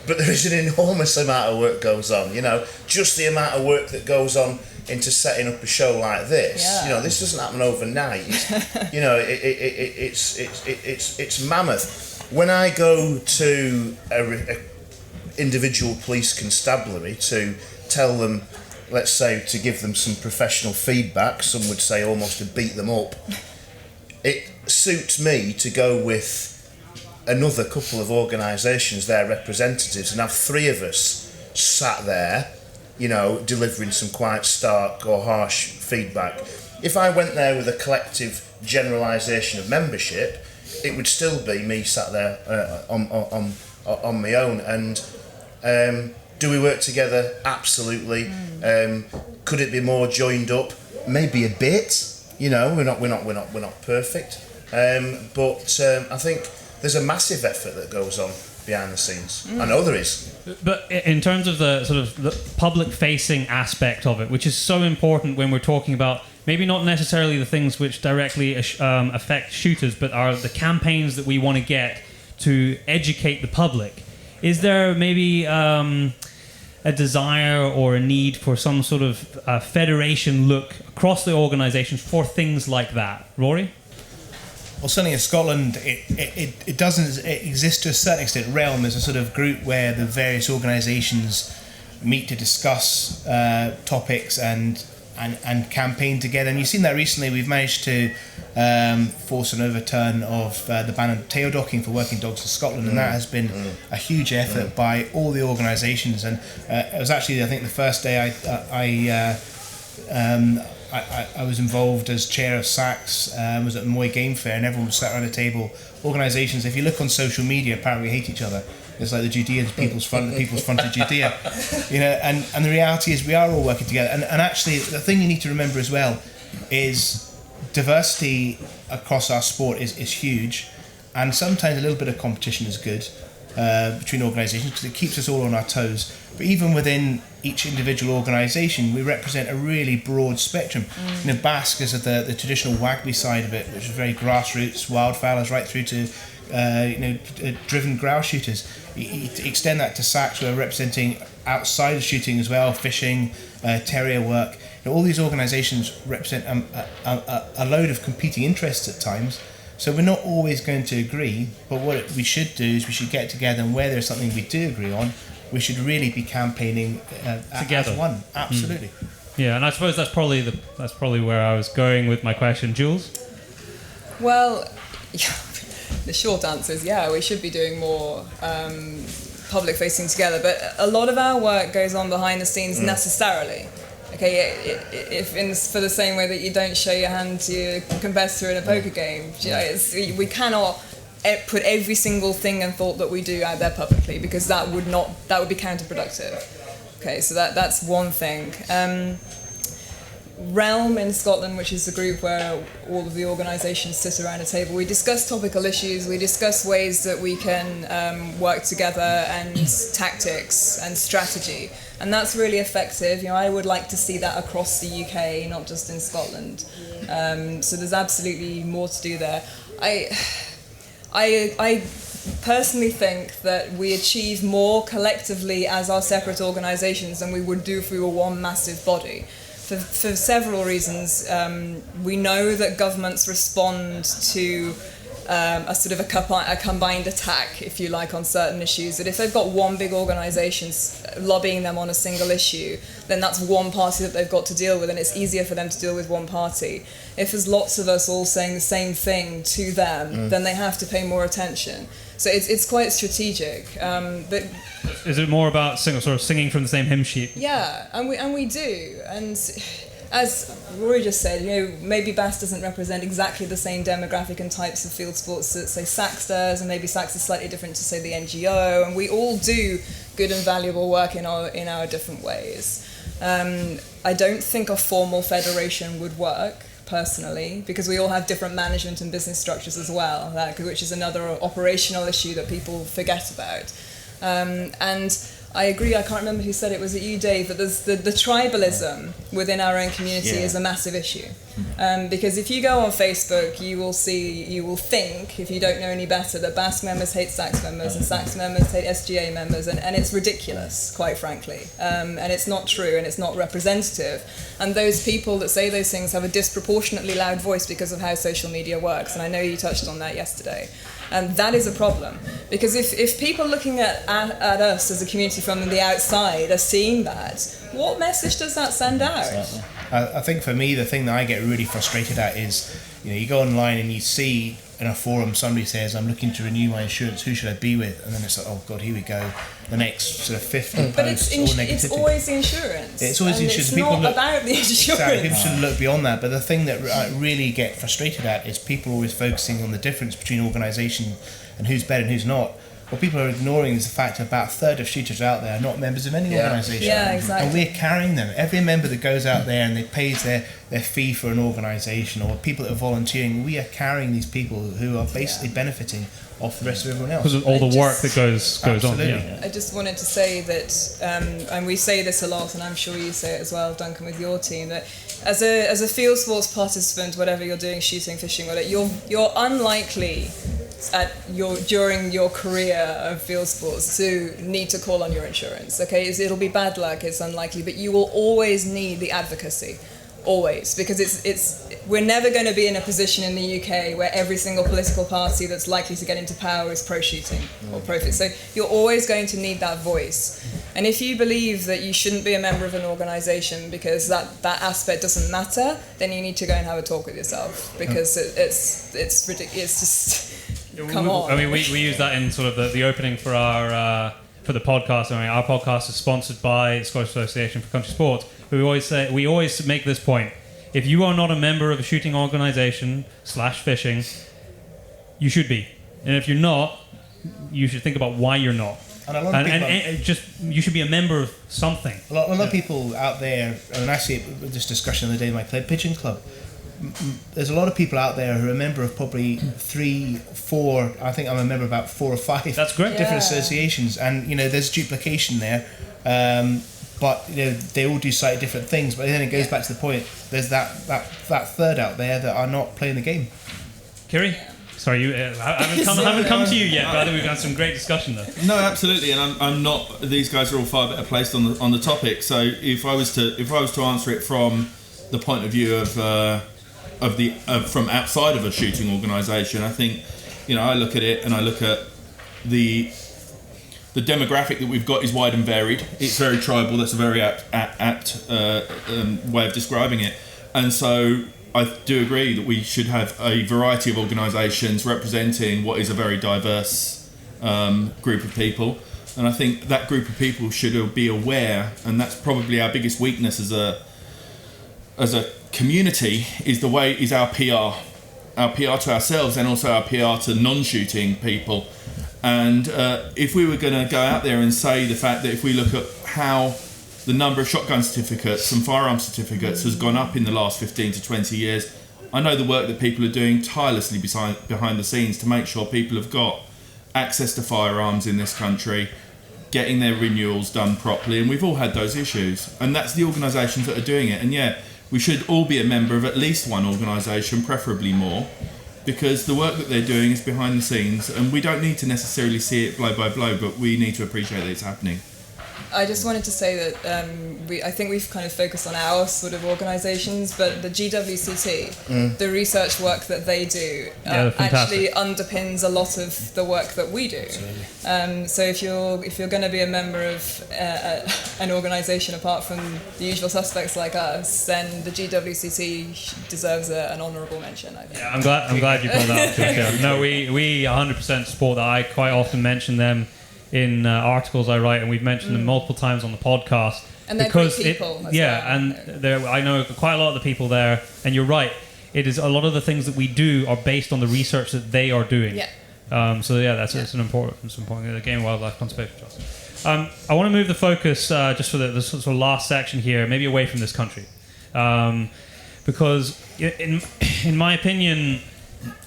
But there is an enormous amount of work goes on, just the amount of work that goes on into setting up a show like this. Yeah. This doesn't happen overnight. It's mammoth. When I go to a individual police constabulary to tell them, let's say, to give them some professional feedback, some would say almost to beat them up, it suits me to go with another couple of organisations, their representatives, and have three of us sat there, delivering some quite stark or harsh feedback. If I went there with a collective generalisation of membership, it would still be me sat there on my own. And do we work together? Absolutely. Could it be more joined up? Maybe a bit. We're not perfect. But I think there's a massive effort that goes on behind the scenes. I know there is. But in terms of the sort of the public-facing aspect of it, which is so important when we're talking about maybe not necessarily the things which directly affect shooters, but are the campaigns that we want to get to educate the public, is there maybe a desire or a need for some sort of federation look across the organisations for things like that? Rory? Well, certainly in Scotland, it doesn't exist to a certain extent. Realm is a sort of group where the various organisations meet to discuss topics and campaign together. And you've seen that recently. We've managed to force an overturn of the ban on tail docking for working dogs in Scotland, and that has been a huge effort by all the organisations. And it was actually, I think, the first day I I was involved as chair of SACS, was at Moy Game Fair, and everyone was sat around a table. Organisations, if you look on social media, apparently hate each other. It's like the Judeans, people's front of Judea, and the reality is we are all working together. And actually, the thing you need to remember as well is diversity across our sport is huge, and sometimes a little bit of competition is good between organisations because it keeps us all on our toes. But even within each individual organisation, we represent a really broad spectrum. Basques are the traditional Wagby side of it, which is very grassroots, wildfowlers, right through to driven grouse shooters. You extend that to SACS, we're representing outside of shooting as well, fishing, terrier work. All these organisations represent a load of competing interests at times. So we're not always going to agree, but what we should do is we should get together, and where there's something we do agree on, we should really be campaigning together as one. Absolutely. Yeah, and I suppose that's probably where I was going with my question, Jules. Well, the short answer is we should be doing more public facing together, but a lot of our work goes on behind the scenes necessarily. Okay, for the same way that you don't show your hand to your competitor in a poker game, we cannot put every single thing and thought that we do out there publicly, because that would be counterproductive. Okay, so that's one thing. Realm in Scotland, which is the group where all of the organisations sit around a table, we discuss topical issues, we discuss ways that we can work together, and tactics and strategy, and that's really effective. I would like to see that across the UK, not just in Scotland. So there's absolutely more to do there. I personally think that we achieve more collectively as our separate organisations than we would do if we were one massive body. For several reasons. We know that governments respond to a sort of a combined attack, if you like, on certain issues. That if they've got one big organisation lobbying them on a single issue, then that's one party that they've got to deal with, and it's easier for them to deal with one party. If there's lots of us all saying the same thing to them, then they have to pay more attention. So it's quite strategic. But is it more about singing from the same hymn sheet? Yeah, and we do. And as Rory just said, maybe BAS doesn't represent exactly the same demographic and types of field sports that, say, SACS does, and maybe SACS is slightly different to, say, the NGO, and we all do good and valuable work in our different ways. I don't think a formal federation would work, personally, because we all have different management and business structures as well, which is another operational issue that people forget about. And I agree, I can't remember who said it, was it you, Dave, that there's the tribalism within our own community is a massive issue. Because if you go on Facebook, you will think, if you don't know any better, that BAS members hate SACS members and SACS members hate SGA members, and it's ridiculous, quite frankly. And it's not true, and it's not representative. And those people that say those things have a disproportionately loud voice because of how social media works, and I know you touched on that yesterday. And that is a problem, because if people looking at us as a community from the outside are seeing that, what message does that send out? Exactly. I think for me, the thing that I get really frustrated at is, you go online and you see in a forum somebody says, I'm looking to renew my insurance, who should I be with? And then it's like, oh God, here we go. The next sort of 50 but posts, it's always the insurance. It's always the insurance. It's not about the insurance. Exactly, people should look beyond that. But the thing that I really get frustrated at is people always focusing on the difference between organisation and who's better and who's not. What people are ignoring is the fact that about a third of shooters out there are not members of any organisation. Yeah, exactly. And we're carrying them. Every member that goes out there and they pays their fee for an organisation, or people that are volunteering, we are carrying these people who are basically benefiting off the rest of everyone else. Because of all the work that goes on. Yeah. I just wanted to say that, and we say this a lot, and I'm sure you say it as well, Duncan, with your team, that as a field sports participant, whatever you're doing, shooting, fishing, whatever, you're unlikely during your career of field sports to need to call on your insurance. Okay, it'll be bad luck, it's unlikely, but you will always need the advocacy. Always, because we're never going to be in a position in the UK where every single political party that's likely to get into power is pro-shooting or pro-fit. So you're always going to need that voice. And if you believe that you shouldn't be a member of an organisation because that aspect doesn't matter, then you need to go and have a talk with yourself, because it's ridiculous. It's just come on. I mean, we use that in sort of the opening for our for the podcast. I mean, our podcast is sponsored by the Scottish Association for Country Sports. But we always make this point: if you are not a member of a shooting organization / fishing, you should be. And if you're not, you should think about why you're not. And a lot of people, and just you should be a member of something. a lot of people out there, and I see it with this discussion the other day in my pigeon club. There's a lot of people out there who are a member of probably 3, 4. I think I'm a member of about 4 or 5. That's great. Different associations, and there's duplication there. But they all do slightly different things. But then it goes back to the point. There's that third out there that are not playing the game. Kiri? Sorry, I haven't come to you yet, but I think we've had some great discussion there. No, absolutely, and I'm not. These guys are all far better placed on the topic. So if I was to answer it from the point of view of from outside of a shooting organisation, I think I look at it and I look at the demographic that we've got is wide and varied. It's very tribal. That's a very apt way of describing it, and so I do agree that we should have a variety of organisations representing what is a very diverse group of people, and I think that group of people should be aware, and that's probably our biggest weakness as a community is our PR to ourselves and also our PR to non-shooting people. And if we were going to go out there and say the fact that if we look at how the number of shotgun certificates and firearm certificates has gone up in the last 15 to 20 years. I know the work that people are doing tirelessly behind the scenes to make sure people have got access to firearms in this country, getting their renewals done properly, and we've all had those issues. And that's the organisations that are doing it. And yeah, we should all be a member of at least one organisation, preferably more, because the work that they're doing is behind the scenes, and we don't need to necessarily see it blow by blow, but we need to appreciate that it's happening. I just wanted to say that I think we've kind of focused on our sort of organisations, but the GWCT, the research work that they do actually underpins a lot of the work that we do. So if you're going to be a member of an organisation apart from the usual suspects like us, then the GWCT deserves an honourable mention, I think. Yeah, I'm glad you brought that up, Tricia. No, we 100% support that. I quite often mention them in articles I write, and we've mentioned them multiple times on the podcast. And they're great people as well. I know quite a lot of the people there, and you're right, it is a lot of the things that we do are based on the research that they are doing. It's an important the Game and Wildlife Conservation Trust. I want to move the focus just for the sort of last section here, maybe away from this country, because in my opinion,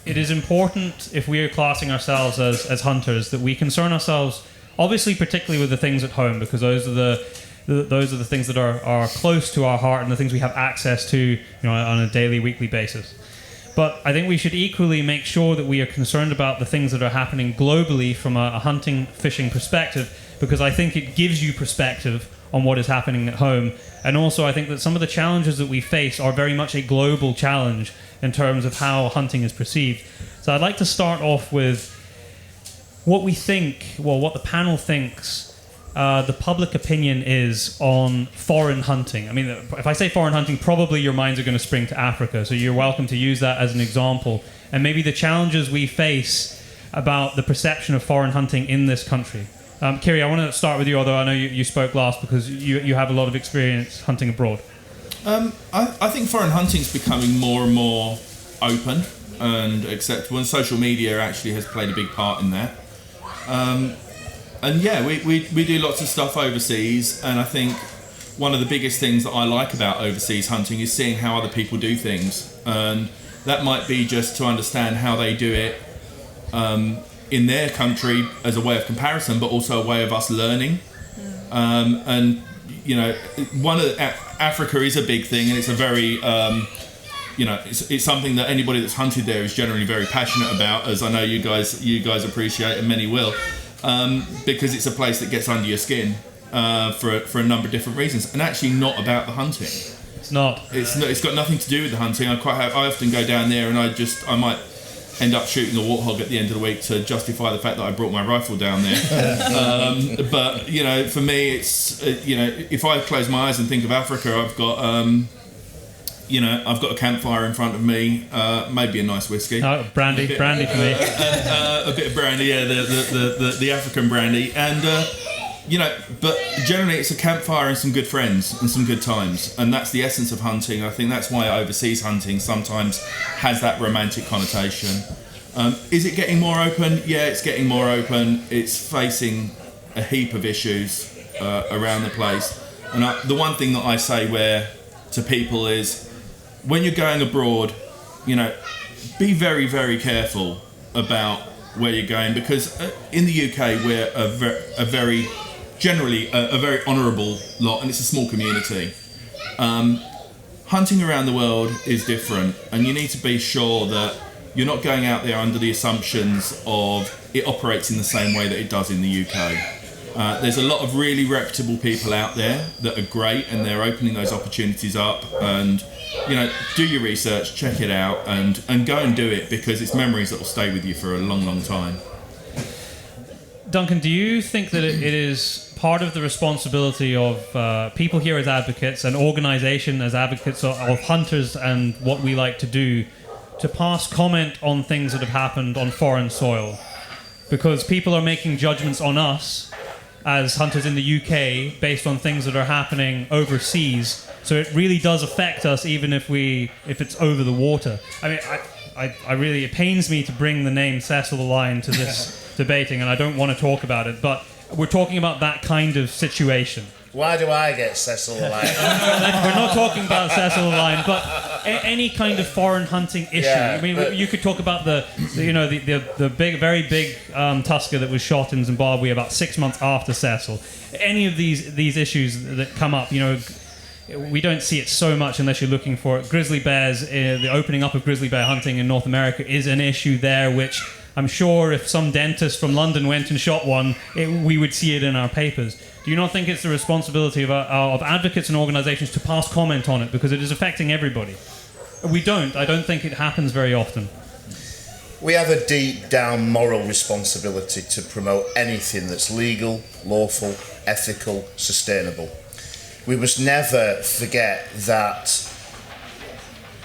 it is important, if we are classing ourselves as hunters, that we concern ourselves, obviously particularly with the things at home, because those are the things that are close to our heart and the things we have access to on a daily, weekly basis. But I think we should equally make sure that we are concerned about the things that are happening globally from a hunting, fishing perspective, because I think it gives you perspective on what is happening at home. And also I think that some of the challenges that we face are very much a global challenge in terms of how hunting is perceived. So I'd like to start off with what the panel thinks the public opinion is on foreign hunting. I mean, if I say foreign hunting, probably your minds are going to spring to Africa, so you're welcome to use that as an example. And maybe the challenges we face about the perception of foreign hunting in this country. Kiri, I want to start with you, although I know you spoke last because you have a lot of experience hunting abroad. I think foreign hunting is becoming more and more open and acceptable, and social media actually has played a big part in that. And yeah, we do lots of stuff overseas, and I think one of the biggest things that I like about overseas hunting is seeing how other people do things, and that might be just to understand how they do it in their country as a way of comparison, but also a way of us learning. And Africa is a big thing, and it's a very it's something that anybody that's hunted there is generally very passionate about, as I know you guys appreciate, and many will, because it's a place that gets under your skin for a number of different reasons, and actually not about the hunting. It's not. It's got nothing to do with the hunting. I often go down there, and I might end up shooting a warthog at the end of the week to justify the fact that I brought my rifle down there. But for me, it's if I close my eyes and think of Africa, I've got I've got a campfire in front of me, maybe a nice whiskey, brandy for me, a bit of brandy, yeah, the African brandy, and but generally it's a campfire and some good friends and some good times, and that's the essence of hunting. I think that's why overseas hunting sometimes has that romantic connotation. Is it getting more open? Yeah, it's getting more open. It's facing a heap of issues around the place. And the one thing that I say to people is, when you're going abroad, be very, very careful about where you're going, because in the UK we're a very honourable lot, and it's a small community. Hunting around the world is different, and you need to be sure that you're not going out there under the assumptions of it operates in the same way that it does in the UK. There's a lot of really reputable people out there that are great, and they're opening those opportunities up. And do your research, check it out, and go and do it, because it's memories that will stay with you for a long, long time. Duncan, do you think that it is part of the responsibility of people here as advocates and organisation as advocates of hunters and what we like to do, to pass comment on things that have happened on foreign soil? Because people are making judgments on us as hunters in the UK based on things that are happening overseas. So it really does affect us, even if it's over the water. I mean, I really, it pains me to bring the name Cecil the Lion to this debating, and I don't want to talk about it, but we're talking about that kind of situation. Why do I get Cecil the Lion? We're not talking about Cecil the Lion, but any kind of foreign hunting issue. Yeah, I mean, you could talk about the very big tusker that was shot in Zimbabwe about 6 months after Cecil. Any of these issues that come up, we don't see it so much unless you're looking for it. Grizzly bears, the opening up of grizzly bear hunting in North America is an issue there, which I'm sure if some dentist from London went and shot one, we would see it in our papers. Do you not think it's the responsibility of advocates and organisations to pass comment on it, because it is affecting everybody? I don't think it happens very often. We have a deep down moral responsibility to promote anything that's legal, lawful, ethical, sustainable. We must never forget that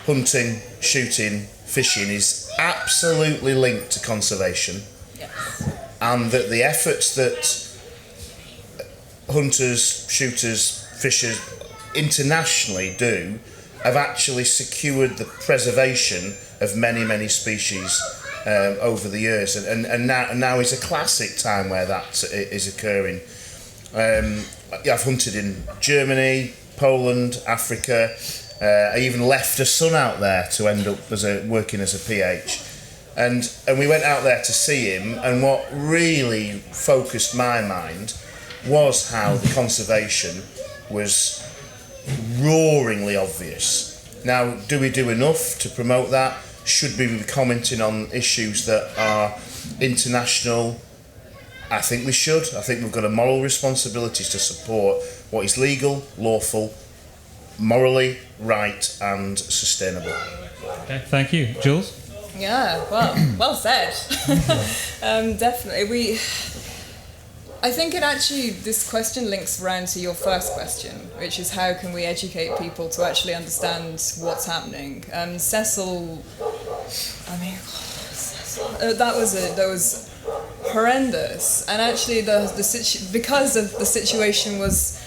hunting, shooting, fishing is absolutely linked to conservation. Yes. And that the efforts that hunters, shooters, fishers internationally do have actually secured the preservation of many, many species over the years. And now is a classic time where that is occurring. I've hunted in Germany, Poland, Africa. I even left a son out there to end up working as a PH. And we went out there to see him, and what really focused my mind was how the conservation was roaringly obvious. Now, do we do enough to promote that? Should we be commenting on issues that are international? I think we should. I think we've got a moral responsibility to support what is legal, lawful, morally right and sustainable. Okay, thank you. Jules? Yeah, well said. Definitely. I think this question links around to your first question, which is how can we educate people to actually understand what's happening. Cecil, that was horrendous, and actually because of the situation was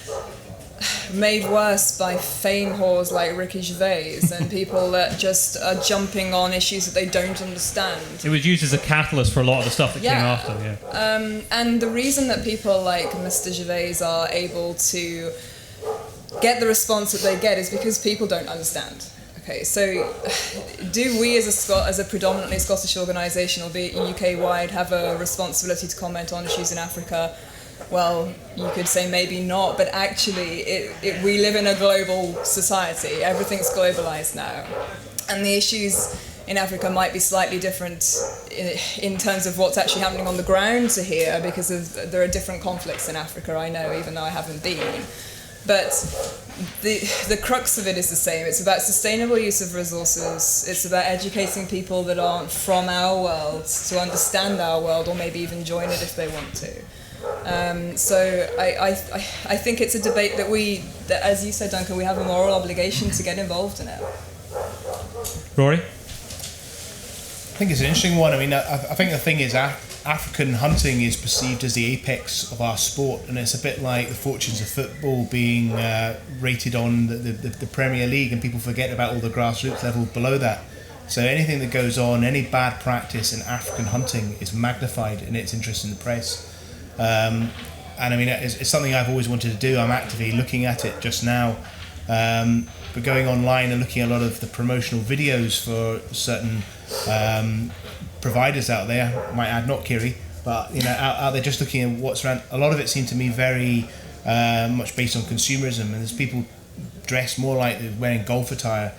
made worse by fame whores like Ricky Gervais and people that just are jumping on issues that they don't understand. It was used as a catalyst for a lot of the stuff that came after. Yeah. And the reason that people like Mr. Gervais are able to get the response that they get is because people don't understand. Okay, so do we as a predominantly Scottish organisation, albeit UK-wide, have a responsibility to comment on issues in Africa? Well, you could say maybe not, but actually we live in a global society. Everything's globalised now. And the issues in Africa might be slightly different in terms of what's actually happening on the ground to here, because there are different conflicts in Africa, I know, even though I haven't been. But the crux of it is the same. It's about sustainable use of resources. It's about educating people that aren't from our world to understand our world, or maybe even join it if they want to. So I think it's a debate that, as you said, Duncan, we have a moral obligation to get involved in it. Rory? I think it's an interesting one. I mean, I think the thing is, African hunting is perceived as the apex of our sport, and it's a bit like the fortunes of football being rated on the Premier League, and people forget about all the grassroots level below that. So anything that goes on, any bad practice in African hunting is magnified in its interest in the press. And I mean, it's something I've always wanted to do. I'm actively looking at it just now. But going online and looking at a lot of the promotional videos for certain providers out there, I might add not Kiri, but out there just looking at what's around. A lot of it seemed to me very much based on consumerism, and there's people dressed more like they're wearing golf attire,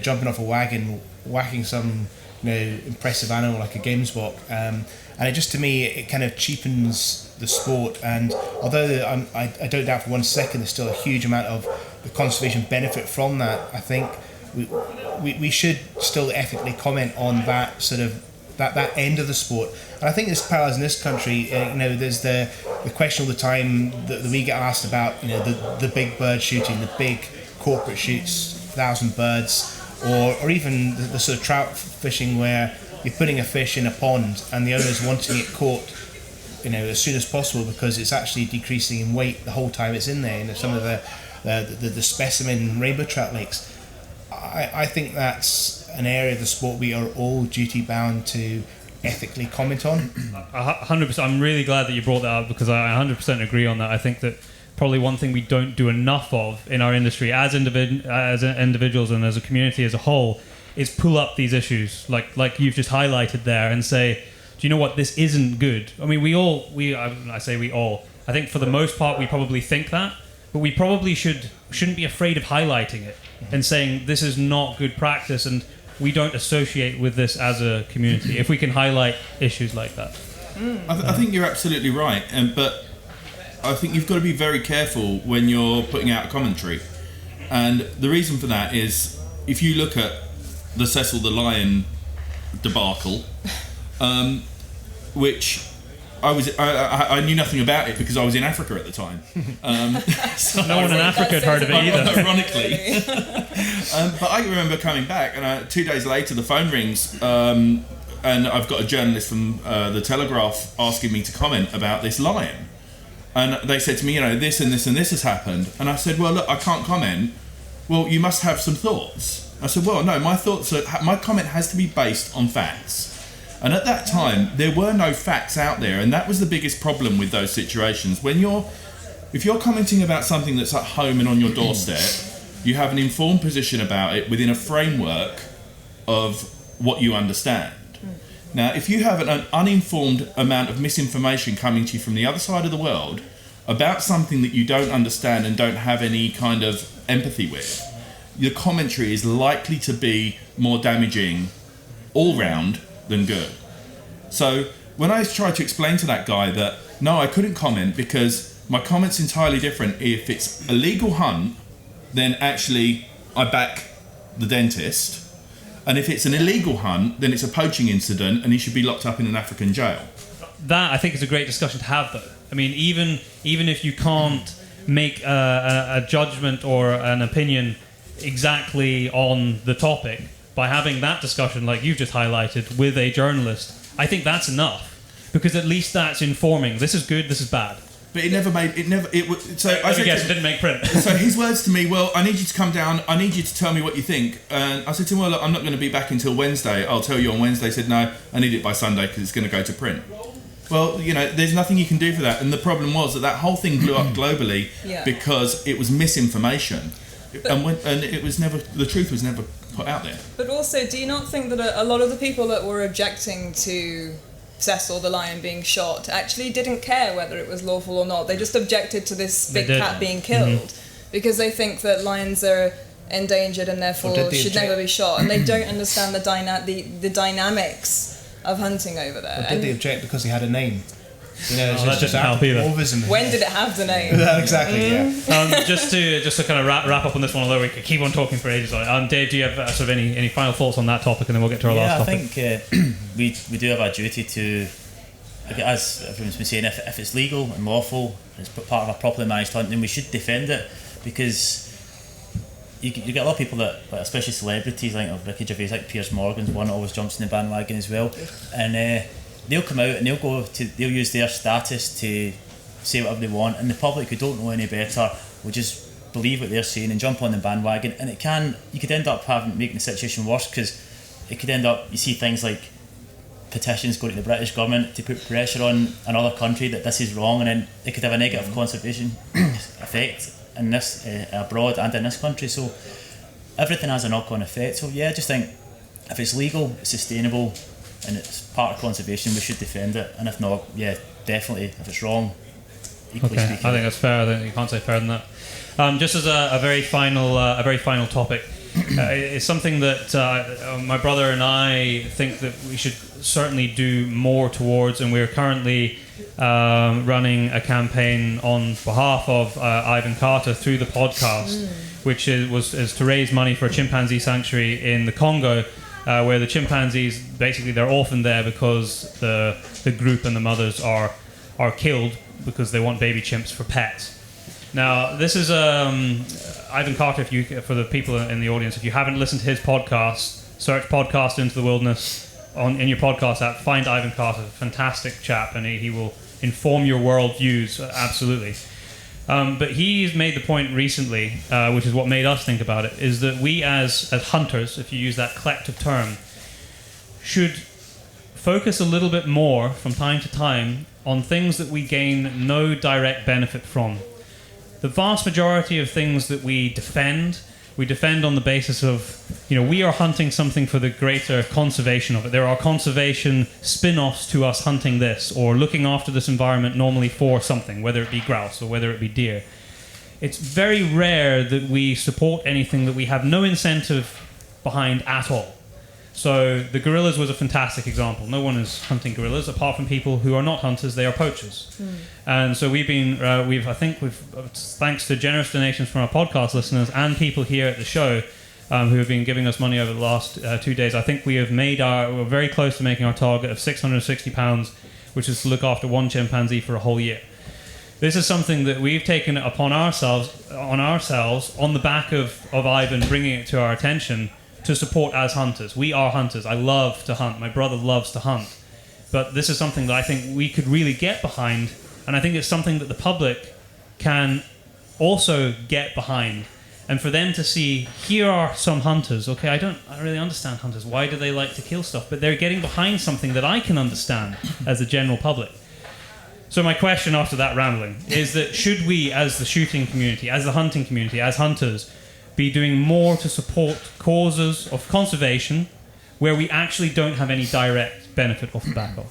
jumping off a wagon, whacking some impressive animal like a gamesbok, and it just, to me, it kind of cheapens the sport. And although I don't doubt for 1 second there's still a huge amount of the conservation benefit from that, I think we should still ethically comment on that sort of that end of the sport. And I think there's parallels in this country. There's the question all the time that we get asked about, the big bird shooting, the big corporate shoots, 1,000 birds, or even the sort of trout fishing where you're putting a fish in a pond and the owner's wanting it caught as soon as possible because it's actually decreasing in weight the whole time it's in there. Some of the specimen rainbow trout lakes. I think that's an area of the sport we are all duty bound to ethically comment on. 100%. I'm really glad that you brought that up because I 100% agree on that. I think that probably one thing we don't do enough of in our industry as individuals and as a community as a whole is pull up these issues like you've just highlighted there and say, do you know what, this isn't good. I mean, I say we all, I think for the most part we probably think that, but we probably shouldn't be afraid of highlighting it and saying this is not good practice and we don't associate with this as a community if we can highlight issues like that. I think you're absolutely right, but I think you've got to be very careful when you're putting out a commentary. And the reason for that is if you look at the Cecil the Lion debacle, which I knew nothing about it because I was in Africa at the time. So no one in Africa had heard of it either. Ironically. But I remember coming back and 2 days later the phone rings and I've got a journalist from the Telegraph asking me to comment about this lion. And they said to me, this and this and this has happened. And I said, well, look, I can't comment. Well, you must have some thoughts. I said, well, no, my comment has to be based on facts. And at that time, there were no facts out there, and that was the biggest problem with those situations. If you're commenting about something that's at home and on your doorstep, you have an informed position about it within a framework of what you understand. Now, if you have an uninformed amount of misinformation coming to you from the other side of the world about something that you don't understand and don't have any kind of empathy with, your commentary is likely to be more damaging all round than good. So when I tried to explain to that guy that no, I couldn't comment because my comment's entirely different. If it's a legal hunt, then actually I back the dentist. And if it's an illegal hunt, then it's a poaching incident and he should be locked up in an African jail. That, I think, is a great discussion to have, though. I mean, even if you can't make a judgment or an opinion exactly on the topic, by having that discussion like you've just highlighted with a journalist, I think that's enough, because at least that's informing. This is good, this is bad. But it didn't make print. So his words to me, well, I need you to come down, I need you to tell me what you think. And I said to him, well, look, I'm not going to be back until Wednesday, I'll tell you on Wednesday. He said, no, I need it by Sunday because it's going to go to print. Well, there's nothing you can do for that. And the problem was that whole thing blew up globally because it was misinformation. And it was never, the truth was never put out there. But also, do you not think that a lot of the people that were objecting to Cecil the lion being shot actually didn't care whether it was lawful or not? They just objected to this big cat being killed because they think that lions are endangered and therefore should never be shot, and they don't understand the dynamics of hunting over there. Or did they object because he had a name? That doesn't help either. When did it have the name? Exactly, yeah. Just to kind of wrap up on this one, although we could keep on talking for ages on it. Dave, do you have sort of any final thoughts on that topic, and then we'll get to our last topic? I think we do have a duty to, as everyone's been saying, if it's legal and lawful, it's part of a properly managed hunt, then we should defend it, because you get a lot of people that, especially celebrities like Ricky Gervais, like Piers Morgan's one, always jumps in the bandwagon as well, and they'll come out and they'll use their status to say whatever they want, and the public who don't know any better will just believe what they're saying and jump on the bandwagon, and you could end up making the situation worse, because it could end up, you see things like petitions going to the British government to put pressure on another country that this is wrong, and then it could have a negative conservation effect in this abroad and in this country. So everything has a knock-on effect. So yeah, I just think if it's legal, it's sustainable, and it's part of conservation, we should defend it. And if not, yeah, definitely, if it's wrong, equally Okay, speaking. I think that's fair. I think you can't say fairer than that. Just as a very final topic, it's something that my brother and I think that we should certainly do more towards, and we're currently running a campaign on behalf of Ivan Carter through the podcast, which is to raise money for a chimpanzee sanctuary in the Congo, where the chimpanzees, basically they're orphaned there because the group and the mothers are killed because they want baby chimps for pets. Now, this is Ivan Carter. For the people in the audience, if you haven't listened to his podcast, search "Podcast Into the Wilderness" in your podcast app. Find Ivan Carter, fantastic chap, and he will inform your world views absolutely. But he's made the point recently, which is what made us think about it, is that we as hunters, if you use that collective term, should focus a little bit more from time to time on things that we gain no direct benefit from. The vast majority of things that we defend on the basis of, we are hunting something for the greater conservation of it. There are conservation spin-offs to us hunting this, or looking after this environment normally for something, whether it be grouse or whether it be deer. It's very rare that we support anything that we have no incentive behind at all. So the gorillas was a fantastic example. No one is hunting gorillas apart from people who are not hunters; they are poachers. And so thanks to generous donations from our podcast listeners and people here at the show who have been giving us money over the last 2 days, I think we're very close to making our target of £660, which is to look after one chimpanzee for a whole year. This is something that we've taken upon ourselves on the back of Ivan bringing it to our attention, to support as hunters. We are hunters. I love to hunt. My brother loves to hunt. But this is something that I think we could really get behind, and I think it's something that the public can also get behind. And for them to see, here are some hunters. Okay, I don't really understand hunters. Why do they like to kill stuff? But they're getting behind something that I can understand as the general public. So my question after that rambling is that should we, as the shooting community, as the hunting community, as hunters, be doing more to support causes of conservation where we actually don't have any direct benefit off the back of?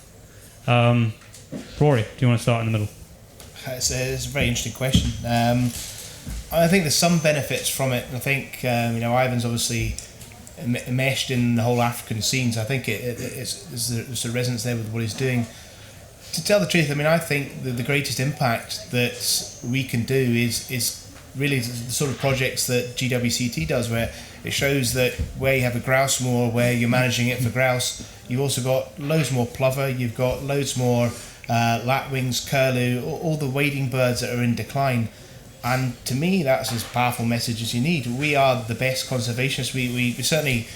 Rory, do you want to start in the middle? It's a very interesting question. I think there's some benefits from it. I think Ivan's obviously meshed in the whole African scene, so I think there's a resonance there with what he's doing. To tell the truth, I think the greatest impact that we can do is really the sort of projects that GWCT does, where it shows that where you have a grouse moor, where you're managing it for grouse, you've also got loads more plover, you've got loads more lapwings, curlew, all the wading birds that are in decline. And to me, that's as powerful message as you need. We are the best conservationists. We certainly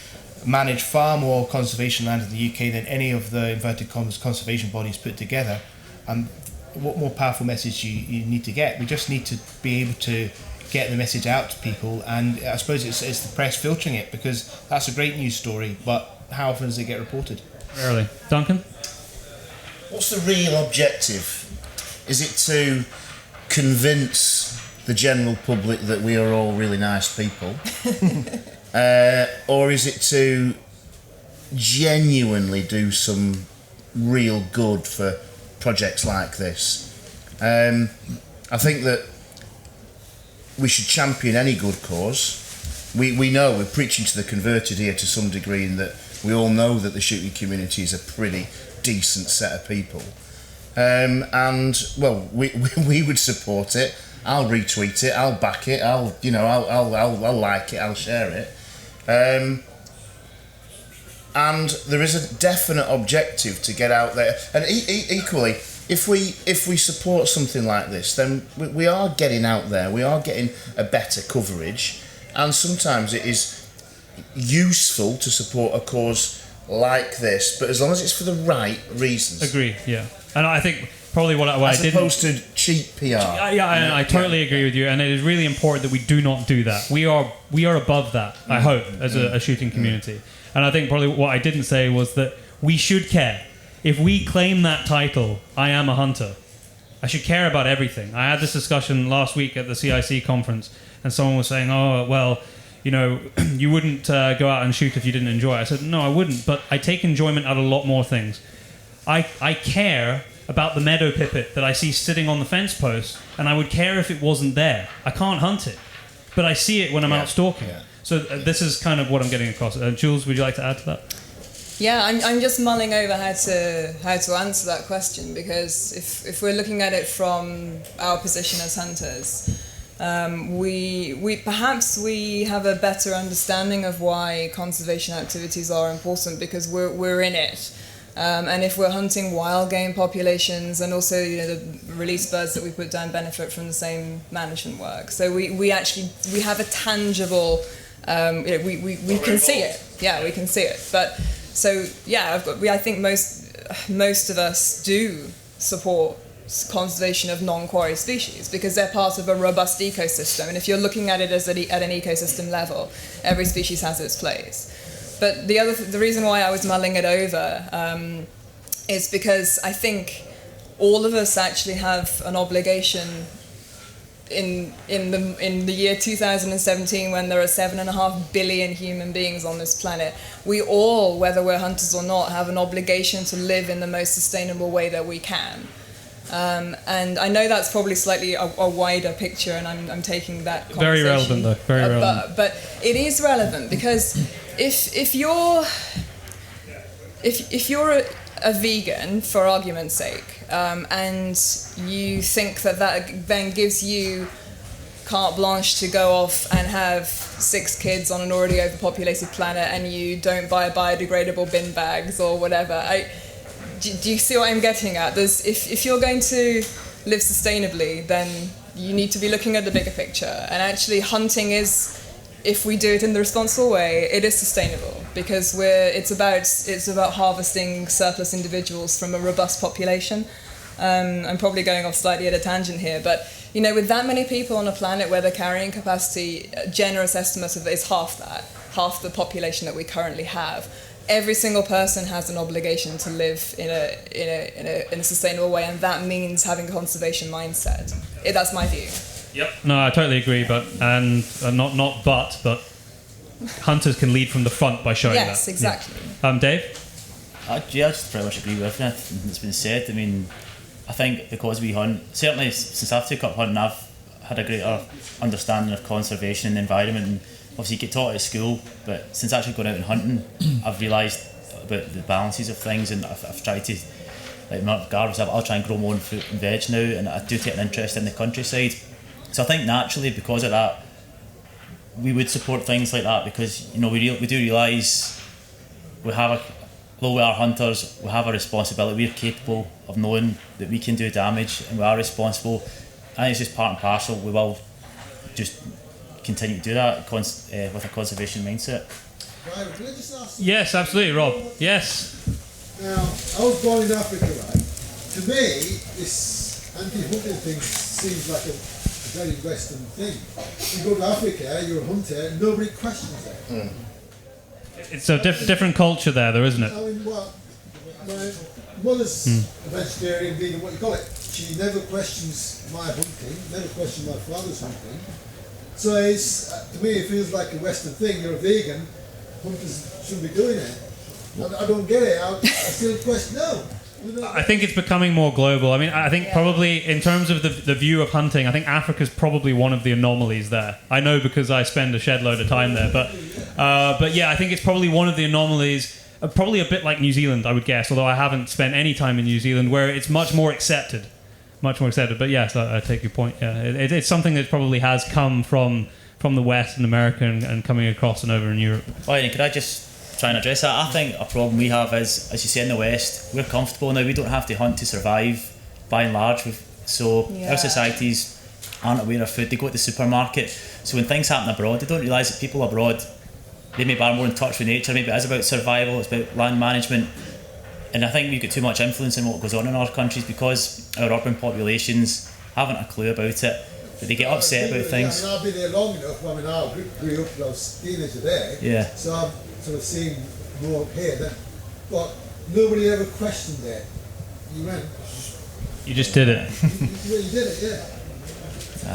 manage far more conservation land in the UK than any of the inverted commas conservation bodies put together. And what more powerful message you need to get? We just need to be able to get the message out to people, and I suppose it's the press filtering it, because that's a great news story, but how often does it get reported? Rarely. Duncan? What's the real objective? Is it to convince the general public that we are all really nice people? Or is it to genuinely do some real good for projects like this? I think that we should champion any good cause. We know we're preaching to the converted here to some degree, in that we all know that the shooting community is a pretty decent set of people. We would support it. I'll retweet it. I'll back it. I'll like it. I'll share it. And there is a definite objective to get out there. And equally, if we support something like this, then we are getting out there. We are getting a better coverage, and sometimes it is useful to support a cause like this, but as long as it's for the right reasons. Agree, yeah. And I think probably what As I didn't... opposed to cheap PR. Yeah, I totally agree with you, and it is really important that we do not do that. We are above that, I hope, as a shooting community. And I think probably what I didn't say was that we should care. If we claim that title, I am a hunter, I should care about everything. I had this discussion last week at the CIC conference, and someone was saying, oh, well, you know, you wouldn't go out and shoot if you didn't enjoy it. I said, no, I wouldn't, but I take enjoyment out of a lot more things. I care about the meadow pipit that I see sitting on the fence post, and I would care if it wasn't there. I can't hunt it, but I see it when I'm out stalking. Yeah. So this is kind of what I'm getting across. Jules, would you like to add to that? Yeah, I'm just mulling over how to answer that question, because if we're looking at it from our position as hunters, we perhaps have a better understanding of why conservation activities are important because we're in it. And if we're hunting wild game populations, and also the released birds that we put down benefit from the same management work. So we have a tangible, we can see it. Yeah, we can see it. But so yeah, I think most of us do support conservation of non-quarry species because they're part of a robust ecosystem. And if you're looking at it as at an ecosystem level, every species has its place. But the reason why I was mulling it over is because I think all of us actually have an obligation in the year 2017, when there are 7.5 billion human beings on this planet. We all, whether we're hunters or not, have an obligation to live in the most sustainable way that we can. And I know that's probably slightly a wider picture, and I'm taking that conversation. Very relevant, though. Very relevant. But it is relevant because if you're a vegan, for argument's sake, and you think that then gives you carte blanche to go off and have 6 kids on an already overpopulated planet, and you don't buy biodegradable bin bags or whatever, do you see what I'm getting at? If you're going to live sustainably, then you need to be looking at the bigger picture. And actually, hunting is, if we do it in the responsible way, it is sustainable because it's about harvesting surplus individuals from a robust population. I'm probably going off slightly at a tangent here, but with that many people on a planet where the carrying capacity, a generous estimate of it is half the population that we currently have. Every single person has an obligation to live in a sustainable way, and that means having a conservation mindset. That's my view. Yep. No, I totally agree, but hunters can lead from the front by showing that. Yes, exactly. Yeah. Dave? I just pretty much agree with everything that's been said. I mean, I think because we hunt, certainly since I've taken up hunting, I've had a greater understanding of conservation and the environment. And obviously, you get taught at school, but since actually going out and hunting, I've realised about the balances of things, and I've tried to, like regardless, I'll try and grow my own fruit and veg now, and I do take an interest in the countryside. So I think naturally, because of that, we would support things like that because we do realise although we are hunters, we have a responsibility. We're capable of knowing that we can do damage, and we are responsible. I think it's just part and parcel. We will just continue to do that with a conservation mindset. Right, can I just ask? Yes, absolutely, Rob. Yes. Now, I was born in Africa, right? To me, this anti-hunting thing seems like a very Western thing. You go to Africa, you're a hunter, nobody questions it. It's a different culture there, though, isn't it? I mean, my mother's a vegetarian, vegan, what you call it. She never questions my hunting, never questions my father's hunting. So it's, to me, it feels like a Western thing. You're a vegan, hunters shouldn't be doing it. I don't get it. I still question, no. I think it's becoming more global. I mean, I think probably in terms of the view of hunting, I think Africa's probably one of the anomalies there. I know because I spend a shed load of time there, but yeah, I think it's probably one of the anomalies. Probably a bit like New Zealand, I would guess. Although I haven't spent any time in New Zealand, where it's much more accepted. But yes, I take your point. Yeah, it's something that probably has come from the West and America and coming across and over in Europe. Ian, could I just try and address that? I think a problem we have is, as you say, in the West, we're comfortable now. We don't have to hunt to survive, by and large. Our societies aren't aware of food. They go to the supermarket. So when things happen abroad, they don't realise that people abroad they maybe are more in touch with nature. Maybe it is about survival, it's about land management. And I think we've got too much influence in what goes on in our countries because our urban populations haven't a clue about it. But they get upset about things. I've been there long enough. I mean, I grew up, I was a teenager there. Yeah. So I've sort of seen more up here. But nobody ever questioned that. You went. You just did it. You did it, yeah.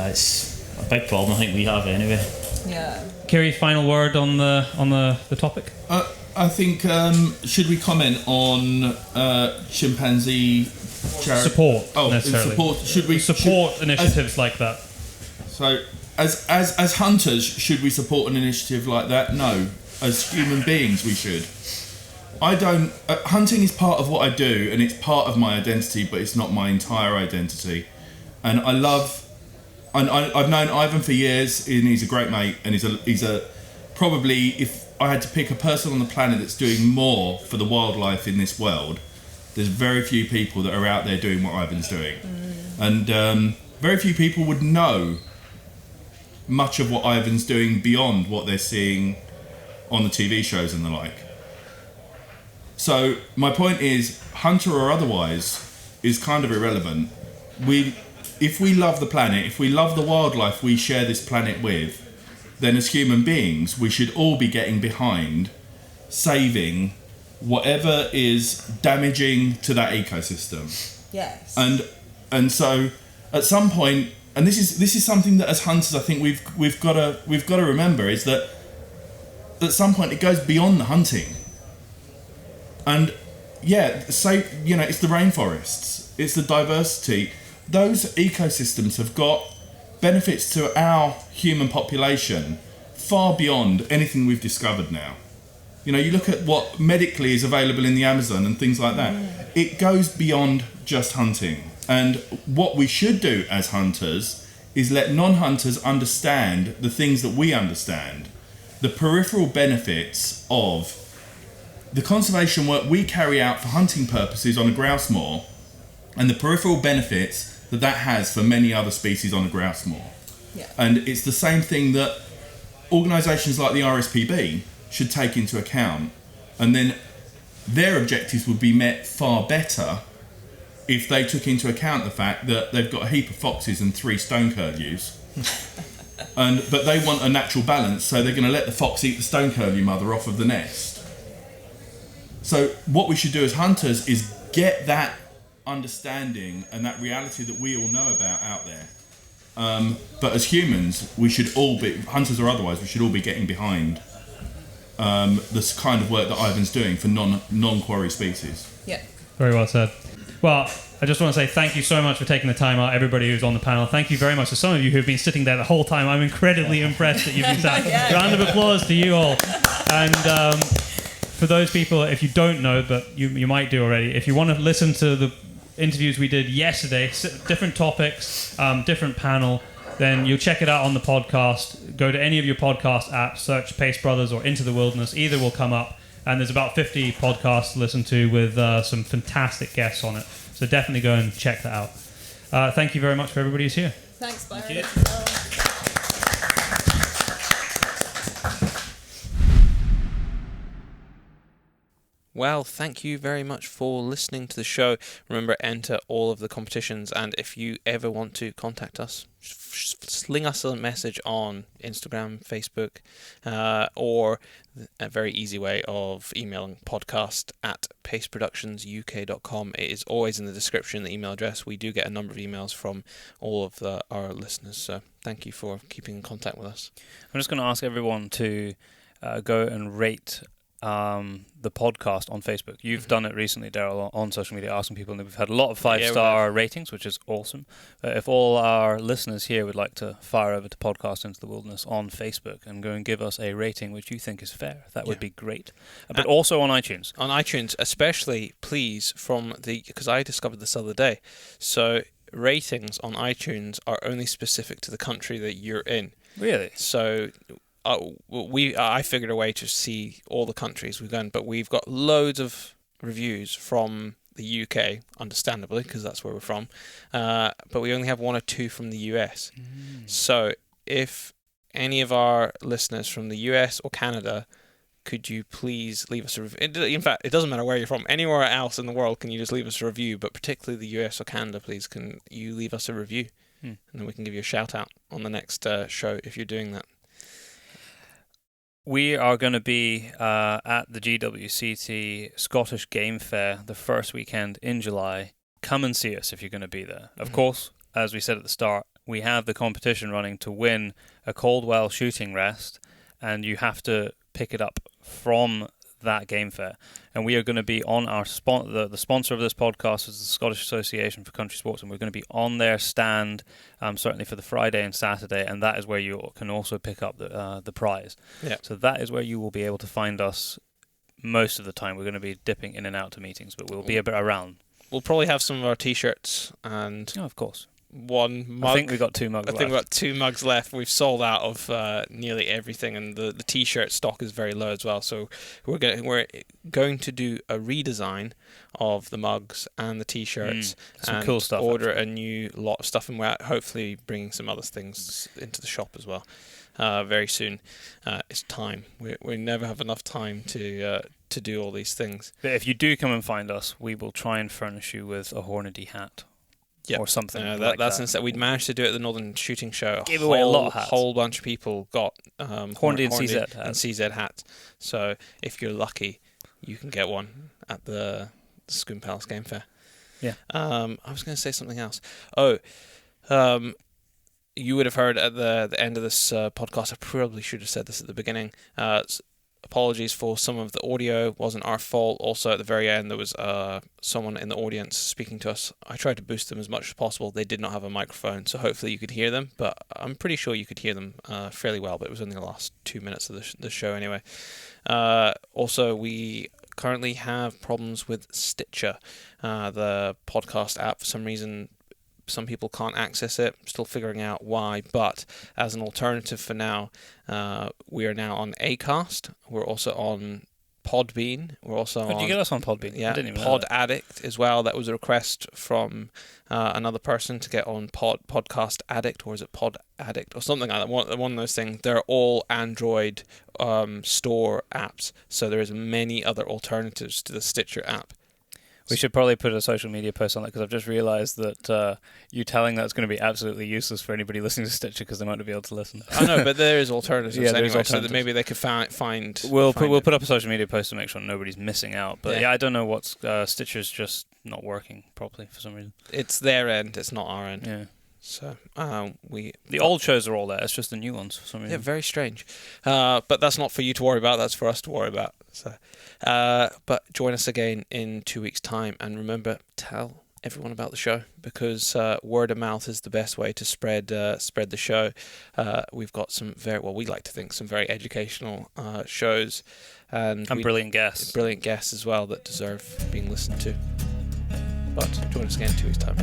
It's a big problem I think we have anyway. Yeah. Kiri, final word on the topic? I think, should we comment on chimpanzee support? Necessarily. Support. Should we support initiatives like that? So, as hunters, should we support an initiative like that? No. As human beings, we should. I don't. Hunting is part of what I do, and it's part of my identity, but it's not my entire identity. And I love. And I've known Ivan for years, and he's a great mate, and he's a probably, if I had to pick a person on the planet that's doing more for the wildlife in this world, there's very few people that are out there doing what Ivan's doing. And very few people would know much of what Ivan's doing beyond what they're seeing on the TV shows and the like. So my point is, hunter or otherwise, is kind of irrelevant. If we love the planet, if we love the wildlife we share this planet with, then as human beings, we should all be getting behind saving whatever is damaging to that ecosystem. Yes. And so at some point, and this is something that as hunters I think we've got to remember, is that at some point it goes beyond the hunting. And yeah, say, you know, it's the rainforests, it's the diversity. Those ecosystems have got benefits to our human population far beyond anything we've discovered now. You know, you look at what medically is available in the Amazon and things like that. It goes beyond just hunting. And what we should do as hunters is let non-hunters understand the things that we understand, the peripheral benefits of the conservation work we carry out for hunting purposes on a grouse moor, and the peripheral benefits that has for many other species on a grouse moor. Yeah. And it's the same thing that organisations like the RSPB should take into account, and then their objectives would be met far better if they took into account the fact that they've got a heap of foxes and 3 stone curlews. But they want a natural balance, so they're going to let the fox eat the stone curlew mother off of the nest. So what we should do as hunters is get that understanding and that reality that we all know about out there. But as humans, we should all be, hunters or otherwise, we should all be getting behind this kind of work that Ivan's doing for non-quarry species. Yeah. Very well said. Well, I just want to say thank you so much for taking the time out, everybody who's on the panel. Thank you very much to some of you who've been sitting there the whole time. I'm incredibly impressed that you've been sat. Yeah. Round of applause to you all. And for those people, if you don't know, but you might do already, if you want to listen to the interviews we did yesterday, different topics, different panel, then you'll check it out on the podcast. Go to any of your podcast apps, search Pace Brothers or Into the Wilderness. Either will come up. And there's about 50 podcasts to listen to with some fantastic guests on it. So definitely go and check that out. Thank you very much for everybody who's here. Thanks, Byron. Thank you. Well, thank you very much for listening to the show. Remember, enter all of the competitions, and if you ever want to contact us, sling us a message on Instagram, Facebook, or a very easy way of emailing podcast@paceproductionsuk.com. It is always in the description, the email address. We do get a number of emails from all of our listeners, so thank you for keeping in contact with us. I'm just going to ask everyone to go and rate the podcast on Facebook. You've done it recently, Daryl, on social media, asking people, and we've had a lot of 5-star ratings, which is awesome. If all our listeners here would like to fire over to Podcast Into the Wilderness on Facebook and go and give us a rating which you think is fair, that would be great. But also on iTunes. On iTunes, especially, please, because I discovered this other day, so ratings on iTunes are only specific to the country that you're in. Really? So I figured a way to see all the countries we've gone, but we've got loads of reviews from the UK, understandably, because that's where we're from, but we only have 1 or 2 from the US. So if any of our listeners from the US or Canada could you please leave us a review? In fact, it doesn't matter where you're from. Anywhere else in the world, can you just leave us a review? But particularly the US or Canada, please, can you leave us a review? And then we can give you a shout out on the next show if you're doing that. We are going to be at the GWCT Scottish Game Fair the first weekend in July. Come and see us if you're going to be there. Of course, as we said at the start, we have the competition running to win a Caldwell shooting rest, and you have to pick it up from that game fair. And we are going to be on our the sponsor of this podcast is the Scottish Association for Country Sports, and we're going to be on their stand certainly for the Friday and Saturday, and that is where you can also pick up the prize. Yeah. So that is where you will be able to find us most of the time. We're going to be dipping in and out to meetings, but we'll be a bit around. We'll probably have some of our t-shirts and of course, one mug. I think we've got 2 mugs left. I think we've got 2 mugs left. We've sold out of nearly everything, and the t-shirt stock is very low as well. So we're going to do a redesign of the mugs and the t-shirts, some and cool stuff. Order a new lot of stuff, and we're hopefully bringing some other things into the shop as well very soon. It's time. We never have enough time to do all these things. But if you do come and find us, we will try and furnish you with a Hornady hat. Yep. Or something that's that. instead. We'd managed to do it at the Northern Shooting Show. Give away a lot of hats. Whole bunch of people got Hornady and CZ hats. So if you're lucky, you can get one at the Scone Palace Game Fair. Yeah. I was going to say something else. You would have heard at the end of this podcast. I probably should have said this at the beginning. Apologies for some of the audio. Wasn't our fault. Also, at the very end, there was someone in the audience speaking to us. I tried to boost them as much as possible. They did not have a microphone, so hopefully you could hear them. But I'm pretty sure you could hear them fairly well. But it was only the last 2 minutes of the show anyway. Also, we currently have problems with Stitcher, the podcast app. For some reason, some people can't access it. Still figuring out why, but as an alternative for now, we are now on Acast. We're also on Podbean. We're also Did you get us on Podbean? Yeah, I didn't even Pod know that. Addict as well. That was a request from another person to get on Podcast Addict, or is it Pod Addict or something like that? One of those things. They're all Android store apps, so there is many other alternatives to the Stitcher app. We should probably put a social media post on that, because I've just realised that you telling that's going to be absolutely useless for anybody listening to Stitcher, because they might not be able to listen. I know, but there is alternatives Yeah, there is anyway, so that alternatives. maybe they could find. We'll find put up a social media post to make sure nobody's missing out. But Yeah. I don't know what's Stitcher's just not working properly for some reason. It's their end. It's not our end. Yeah. So the old shows are all there. It's just the new ones for some reason. Yeah, very strange. But that's not for you to worry about. That's for us to worry about. So, but join us again in 2 weeks' time, and remember, tell everyone about the show, because word of mouth is the best way to spread the show. We've got some we like to think some very educational shows, and brilliant guests. Brilliant guests as well that deserve being listened to. But join us again in 2 weeks' time.